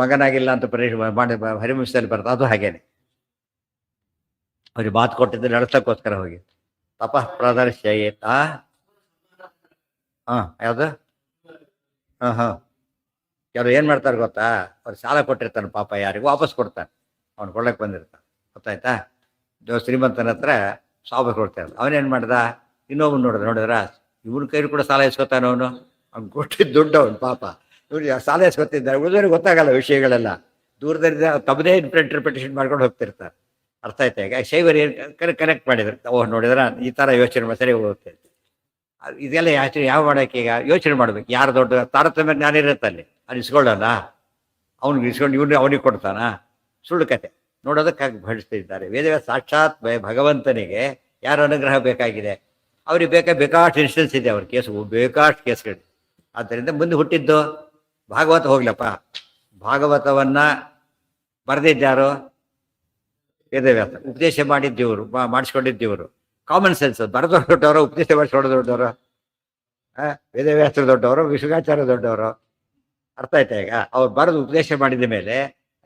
ಮಗನಾಗಿಲ್ಲ ಅಂತ ಮಾಡಿ ಹರಿವಂಶದಲ್ಲಿ ಬರ್ತದೆ, ಅದು ಹಾಗೇನೆ. ಅವ್ರಿಗೆ ಮಾತು ಕೊಟ್ಟಿದ್ದು ನಡೆಸೋಕ್ಕೋಸ್ಕರ ಹೋಗಿ ತಪಃ ಪ್ರದರ್ಶಯೇತ. ಯಾವುದು? ಕೆಲವರು ಏನು ಮಾಡ್ತಾರೆ ಗೊತ್ತಾ? ಅವ್ರು ಸಾಲ ಕೊಟ್ಟಿರ್ತಾನೆ ಪಾಪ, ಯಾರಿಗೂ ವಾಪಸ್ ಕೊಡ್ತಾನೆ. ಅವ್ನು ಕೊಳ್ಳಕ್ಕೆ ಬಂದಿರ್ತಾನೆ, ಗೊತ್ತಾಯ್ತಾ? ಶ್ರೀಮಂತನ ಹತ್ರ ವಾಪಸ್ ಕೊಡ್ತಾನೆ. ಅವನೇನು ಮಾಡ್ದ? ಇನ್ನೊಬ್ಬನು ನೋಡಿದ್ರ ಇವನ ಕೈಲಿ ಕೂಡ ಸಾಲ ಇಸ್ಕೊತಾನೆ. ಅವ್ನು ಕೊಟ್ಟಿದ್ದು ದುಡ್ಡು ಅವನು ಪಾಪ. ಇವ್ರು ಸಾಲ ಇಸ್ಕೊತಿದ್ದಾರೆ. ಉಳಿದವ್ರಿಗೆ ಗೊತ್ತಾಗಲ್ಲ ವಿಷಯಗಳೆಲ್ಲ. ದೂರದಿಂದ ತಮ್ಮದೇ ಇಂಟರ್ಪ್ರಿಟೇಷನ್ ಮಾಡ್ಕೊಂಡು ಹೋಗ್ತಿರ್ತಾರೆ. ಅರ್ಥ ಆಯ್ತಾ? ಈಗ ಶೈವರು ಏನು ಕನೆಕ್ಟ್ ಮಾಡಿದ್ರು. ನೋಡಿದ್ರ ಈ ಥರ ಯೋಚನೆ ಸರಿ ಹೋಗುತ್ತೆ. ಇದೆಲ್ಲ ಯಾವ ಮಾಡೋಕ್ಕೆ? ಈಗ ಯೋಚನೆ ಮಾಡ್ಬೇಕು. ಯಾರು ದೊಡ್ಡ ತಾರತಮ್ಯ ಜ್ಞಾನ ಇರುತ್ತೆ ಅಲ್ಲಿ. ಅಲ್ಲಿ ಇಸ್ಕೊಳ್ಳಲ್ಲ, ಅವ್ನಿಗೆ ಇಸ್ಕೊಂಡು ಇವ್ನು ಅವನಿಗೆ ಕೊಡ್ತಾನ? ಸುಳ್ಳು ಕತೆ. ನೋಡೋದಕ್ಕಾಗಿ ಭಜಿಸ್ತಿದ್ದಾರೆ. ವೇದವ್ಯಾಸ ಸಾಕ್ಷಾತ್ ಭಗವಂತನಿಗೆ ಯಾರು ಅನುಗ್ರಹ ಬೇಕಾಗಿದೆ? ಅವ್ರಿಗೆ ಬೇಕಾಷ್ಟು ಇನ್ಸ್ಟೆನ್ಸ್ ಇದೆ. ಅವ್ರ ಕೇಸು ಬೇಕಾಷ್ಟು ಕೇಸ್ಗಳು. ಆದ್ದರಿಂದ ಮುಂದೆ ಹುಟ್ಟಿದ್ದು ಭಾಗವತ. ಹೋಗ್ಲಪ್ಪ, ಭಾಗವತವನ್ನ ಬರೆದಿದ್ದಾರು ವೇದವ್ಯಾಸ. ಉಪದೇಶ ಮಾಡಿದ್ದೀವರು, ಮಾಡಿಸ್ಕೊಂಡಿದ್ದೀವರು. Common sense. ಬರೆದವ್ರು ದೊಡ್ಡವರು, ಉಪದೇಶ ಮಾಡಿಸ್ಕೊಳ್ಳೋದು ದೊಡ್ಡವರು. ವೇದವ್ಯಾಸರು ದೊಡ್ಡವರು, ವಿಶ್ವಕಾಚಾರ್ಯ ದೊಡ್ಡವರು. ಅರ್ಥ ಆಯ್ತಾ? ಈಗ ಅವ್ರು ಬರೆದು ಉಪದೇಶ ಮಾಡಿದ ಮೇಲೆ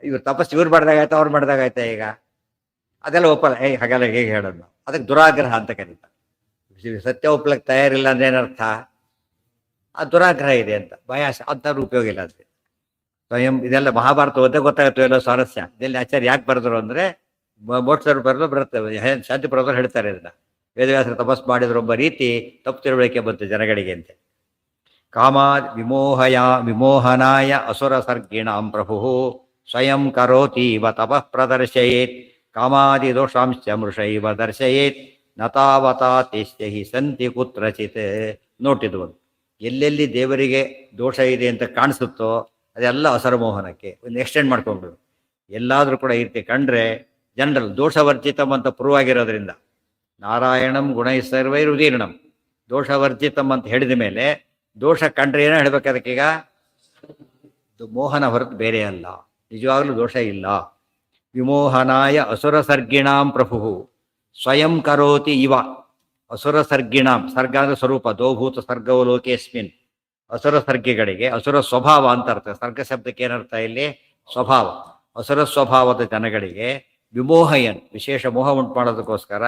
ಇವ್ರು ತಪಸ್ಸು ಇವ್ರು ಮಾಡಿದಾಗಾಯ್ತು, ಅವ್ರು ಮಾಡಿದಾಗಾಯ್ತಾ? ಈಗ ಅದೆಲ್ಲ ಒಪ್ಪಲ್ಲ. ಹಾಗೆಲ್ಲ ಹೇಗೆ ಹೇಳೋದು? ಅದಕ್ಕೆ ದುರಾಗ್ರಹ ಅಂತ ಕರೀತಾರೆ. ಸತ್ಯ ಒಪ್ಪಲಕ್ಕೆ ತಯಾರಿಲ್ಲ ಅಂದೇನರ್ಥ? ಆ ದುರಾಗ್ರಹ ಇದೆ ಅಂತ, ಬಯಾಸ. ಅಂಥವ್ರು ಉಪಯೋಗ ಇಲ್ಲ ಅಂತ. ಸ್ವಯಂ ಇದೆಲ್ಲ ಮಹಾಭಾರತ ಓದೇ ಗೊತ್ತಾಗುತ್ತೆ ಎಲ್ಲ ಸ್ವಾರಸ್ಯ. ಇದೆಲ್ಲ ಆಚಾರ್ಯ ಯಾಕೆ ಬರೆದ್ರು ಅಂದರೆ, ಮೋಕ್ಷರು ಬರೆದು ಬರುತ್ತೆ. ಶಾಂತಿ ಪ್ರಭುರು ಹೇಳ್ತಾರೆ ಇದನ್ನ. ವೇದವ್ಯಾಸರು ತಪಸ್ ಮಾಡಿದ್ರು ಒಬ್ಬ ರೀತಿ ತಪ್ಪು ತಿಳುವಳಿಕೆ ಬಂತು ಜನಗಳಿಗೆ ಅಂತ. ಕಾಮಾದ್ ವಿಮೋಹನಾಯ ಅಸುರ ಸರ್ಗಿಣಾಂ ಪ್ರಭು ಸ್ವಯಂ ಕರೋತೀವ ತಪಃ ಪ್ರದರ್ಶಯೇತ್ ಕಾಮಾದಿ ದೋಷಾಂಶ ಮೃಷೈವ ದರ್ಶಯೇತ್ ನತಾವತಾತಿಶ್ಯ ಹಿ ಸಂತಿ ಕುತ್ರಚಿತ್. ನೋಟಿದ್ದು ಒಂದು ಎಲ್ಲೆಲ್ಲಿ ದೇವರಿಗೆ ದೋಷ ಇದೆ ಅಂತ ಕಾಣಿಸುತ್ತೋ ಅದೆಲ್ಲ ಅಸರಮೋಹನಕ್ಕೆ ಒಂದು ಎಕ್ಸ್ಟೆಂಡ್ ಮಾಡ್ಕೊಂಡ್ಬಿಡು. ಎಲ್ಲಾದರೂ ಕೂಡ ಈ ರೀತಿ ಕಂಡ್ರೆ ಜನರಲ್ ದೋಷವರ್ಜಿತಂ ಅಂತ ಪ್ರೂವ್ ಆಗಿರೋದ್ರಿಂದ, ನಾರಾಯಣಂ ಗುಣೈ ಸರ್ವೈರುದೀರ್ಣಂ ದೋಷವರ್ಜಿತಂ ಅಂತ ಹೇಳಿದ ಮೇಲೆ ದೋಷ ಕಂಡ್ರೆ ಏನೋ ಹೇಳ್ಬೇಕು ಅದಕ್ಕೀಗ? ಮೋಹನ ಹೊರತು ಬೇರೆ ಅಲ್ಲ, ನಿಜವಾಗ್ಲೂ ದೋಷ ಇಲ್ಲ. ವಿಮೋಹನಾಯ ಅಸುರ ಸರ್ಗಿಣಾಂ ಪ್ರಭು ಸ್ವಯಂ ಕರೋತಿ ಇವ ಅಸುರ ಸರ್ಗಿಣಾಂ, ಸರ್ಗ ಅಂದ್ರೆ ಸ್ವರೂಪ, ದೋಭೂತ ಸರ್ಗವು ಲೋಕೇಸ್ಮಿನ್, ಅಸುರ ಸರ್ಗಿಗಳಿಗೆ ಅಸುರ ಸ್ವಭಾವ ಅಂತ ಅರ್ಥ. ಸರ್ಗ ಶಬ್ದಕ್ಕೆ ಏನರ್ಥ ಇಲ್ಲಿ? ಸ್ವಭಾವ. ಅಸುರ ಸ್ವಭಾವದ ಜನಗಳಿಗೆ ವಿಮೋಹಯನ್, ವಿಶೇಷ ಮೋಹ ಉಂಟು ಮಾಡೋದಕ್ಕೋಸ್ಕರ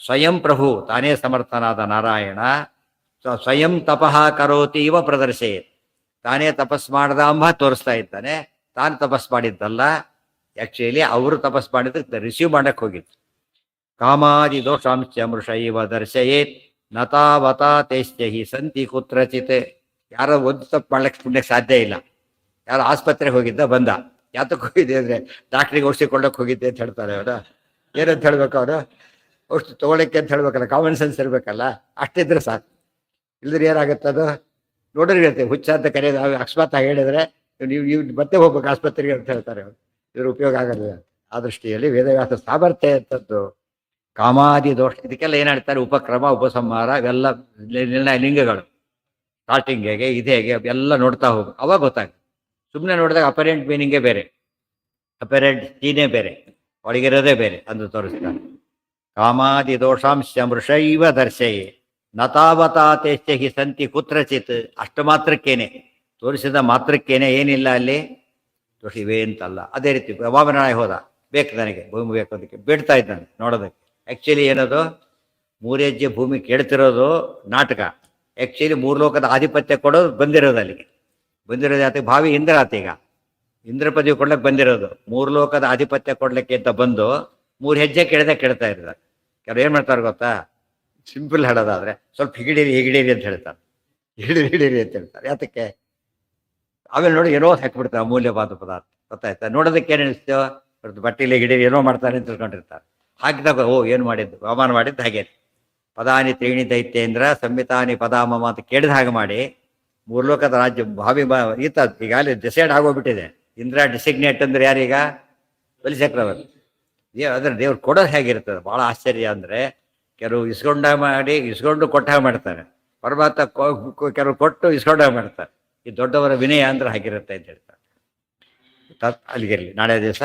ಸ್ವಯಂ ಪ್ರಭು ತಾನೇ ಸಮರ್ಥನಾದ ನಾರಾಯಣ ಸ್ವಯಂ ತಪಃ ಕರೋತಿ ಇವ ಪ್ರದರ್ಶಯೇತ್, ತಾನೇ ತಪಸ್ ಮಾಡದ ಅಂಬ ತೋರಿಸ್ತಾ ಇದ್ದಾನೆ. ತಾನು ತಪಸ್ ಮಾಡಿದ್ದಲ್ಲ, ಆಕ್ಚುಲಿ ಅವರು ತಪಸ್ ಮಾಡಿದ್ದಕ್ಕೆ ರಿಸೀವ್ ಮಾಡಕ್ಕೆ ಹೋಗಿತ್ತು. ಕಾಮಾದಿ ದೋಷಾಂಶ ಮೃಷ ಇವ ದರ್ಶಯೇತ್ ನತಾವತಾ ತೇಶ್ಚ ಹಿ ಸಂತಿ ಕುತ್ರಚಿತ್. ಯಾರೋ ಒಂದು ತಪ್ಪು ಮಾಡ್ಲಿಕ್ಕೆ ಪುಣ್ಯಕ್ಕೆ ಸಾಧ್ಯ ಇಲ್ಲ. ಯಾರೋ ಆಸ್ಪತ್ರೆಗೆ ಹೋಗಿದ್ದ ಬಂದ, ಯಾತಕ್ಕೆ ಹೋಗಿದ್ದೆ ಅಂದರೆ ಡಾಕ್ಟ್ರಿಗೆ ಔಷಧಿ ಕೊಳ್ಳಕ್ಕೆ ಹೋಗಿದ್ದೆ ಅಂತ ಹೇಳ್ತಾರೆ. ಅವರು ಏನಂತ ಹೇಳ್ಬೇಕು? ಅವರು ಔಷಧಿ ತೊಗೊಳಕ್ಕೆ ಅಂತ ಹೇಳ್ಬೇಕಲ್ಲ, ಕಾಮನ್ ಸೆನ್ಸ್ ಇರಬೇಕಲ್ಲ, ಅಷ್ಟಿದ್ರೆ ಸಾಕು. ಇಲ್ದ್ರೆ ಏನಾಗುತ್ತೆ ಅದು ನೋಡ್ರಿ ಹೇಳ್ತೇವೆ, ಹುಚ್ಚ ಅಂತ ಕರೆಯೋದು. ಅಕಸ್ಮಾತ್ ಹೇಳಿದ್ರೆ ನೀವು ಮತ್ತೆ ಹೋಗ್ಬೇಕು ಆಸ್ಪತ್ರೆಗೆ ಅಂತ ಹೇಳ್ತಾರೆ. ಅವರು ಇದ್ರ ಉಪಯೋಗ ಆಗಲ್ಲ. ಆ ದೃಷ್ಟಿಯಲ್ಲಿ ವೇದವ್ಯಾಸ ಸಾಮರ್ಥ್ಯ ಅಂತದ್ದು. ಕಾಮಾದಿ ದೋಷ, ಇದಕ್ಕೆಲ್ಲ ಏನು ಹೇಳ್ತಾರೆ? ಉಪಕ್ರಮ, ಉಪಸಂಹಾರ, ಇವೆಲ್ಲ ನಿರ್ಣಯ ಲಿಂಗಗಳು. ಸ್ಟಾರ್ಟಿಂಗ್ ಹೇಗೆ, ಇದು ಹೇಗೆ, ಎಲ್ಲ ನೋಡ್ತಾ ಹೋಗು, ಅವಾಗ ಗೊತ್ತಾಗುತ್ತೆ. ಸುಮ್ಮನೆ ನೋಡಿದಾಗ ಅಪರೆಂಟ್ ಮೀನಿಂಗೇ ಬೇರೆ, ಅಪರೆಂಟ್ ಸೀನೇ ಬೇರೆ, ಒಳಗಿರೋದೇ ಬೇರೆ ಅಂದು ತೋರಿಸ್ತಾರೆ. ಕಾಮಾದಿ ದೋಷಾಂಶ ಮೃಷೈವ ದರ್ಶಯೇ ನತಾವತಾತೇಶ್ಚ ಹಿ ಸಂತಿ ಕುತ್ರಚಿತ್. ಅಷ್ಟು ಮಾತ್ರಕ್ಕೇನೆ, ತೋರಿಸಿದ ಮಾತ್ರಕ್ಕೇನೆ, ಏನಿಲ್ಲ ಅಲ್ಲಿ ದೋಷ ಇವೆ ಅಂತಲ್ಲ. ಅದೇ ರೀತಿ ವಾಮನಾಯ ಹೋದ, ಬೇಕು ನನಗೆ ಭೂಮಿ ಬೇಕು, ಅದಕ್ಕೆ ಬೇಡ್ತಾ ಇದ್ದಾನೆ ನೋಡೋದಕ್ಕೆ. ಆ್ಯಕ್ಚುಲಿ ಏನದು? ಮೂರೆಜ್ಜೆ ಭೂಮಿ ಕೇಳ್ತಿರೋದು ನಾಟಕ. ಆ್ಯಕ್ಚುಲಿ ಮೂರು ಲೋಕದ ಆಧಿಪತ್ಯ ಕೊಡೋದು ಬಂದಿರೋದು ಅಲ್ಲಿಗೆ. ಬಂದಿರೋದು ಯಾತಕ್ಕೆ? ಭಾವಿ ಇಂದ್ರ ಆತೀಗ ಇಂದ್ರ ಪದವಿ ಕೊಡ್ಲಿಕ್ಕೆ ಬಂದಿರೋದು. ಮೂರು ಲೋಕದ ಆಧಿಪತ್ಯ ಕೊಡ್ಲಿಕ್ಕೆ ಅಂತ ಬಂದು 3 ಹೆಜ್ಜೆ ಕೇಳ್ತಾ ಇರ್ತಾರೆ. ಕೆಲವ್ರು ಏನು ಮಾಡ್ತಾರೆ ಗೊತ್ತಾ? ಸಿಂಪಲ್ ಹೇಳೋದಾದ್ರೆ ಸ್ವಲ್ಪ ಹಿಗಿಡೀರಿ ಅಂತ ಹೇಳ್ತಾರೆ. ಹಿಡಿರಿ ಅಂತ ಹೇಳ್ತಾರೆ. ಯಾತಕ್ಕೆ? ಆಮೇಲೆ ನೋಡಿ ಏನೋ ಹಾಕಿಬಿಡ್ತಾರೆ ಅಮೂಲ್ಯವಾದ ಪದಾರ್ಥ. ಗೊತ್ತಾಯ್ತಾ? ನೋಡೋದಕ್ಕೆ ಏನು ಅನಿಸ್ತು? ಬಟ್ಟೆಲಿ ಹಿಡೀರಿ ಏನೋ ಮಾಡ್ತಾರೆ ಅಂತ ತಿಳ್ಕೊಂಡಿರ್ತಾರೆ. ಹಾಕಿದಾಗ ಓ ಏನು ಮಾಡಿದ್ದು, ಅವಮಾನ ಮಾಡಿದ್ದು ಹಾಗೆ. ಪದಾನಿ ತ್ರೀಣಿ ದೈತ್ಯೇಂದ್ರ ಸಂಹಿತಾನಿ ಪದಾಮ ಅಂತ ಕೇಳಿದ ಹಾಗೆ ಮಾಡಿ 3 ಲೋಕದ ರಾಜ್ಯ ಭಾವಿ ಈತ ಈಗಾಗಲೇ ಡಿಸೈಡ್ ಆಗೋಗ್ಬಿಟ್ಟಿದೆ. ಇಂದ್ರ ಡಿಸಿಗ್ನೇಟ್ ಅಂದ್ರೆ ಯಾರೀಗ? ಬಲಿಚಕ್ರವರ್ತಿ. ಅದ್ರ ದೇವ್ರು ಕೊಡೋದು ಹೇಗಿರ್ತದೆ? ಭಾಳ ಆಶ್ಚರ್ಯ. ಅಂದರೆ ಕೆಲವು ಇಸ್ಕೊಂಡು ಕೊಟ್ಟ ಹಾಗೆ ಮಾಡ್ತಾರೆ. ಪರಮಾತ್ಮ ಕೆಲವು ಕೊಟ್ಟು ಇಸ್ಕೊಂಡ ಹಾಗೆ ಮಾಡ್ತಾರೆ. ಈ ದೊಡ್ಡವರ ವಿನಯ ಅಂದ್ರೆ ಹಾಗಿರುತ್ತೆ ಅಂತ ಹೇಳ್ತಾರೆ. ಅಲ್ಲಿಗಿರಲಿ, ನಾಳೆ ದಿವಸ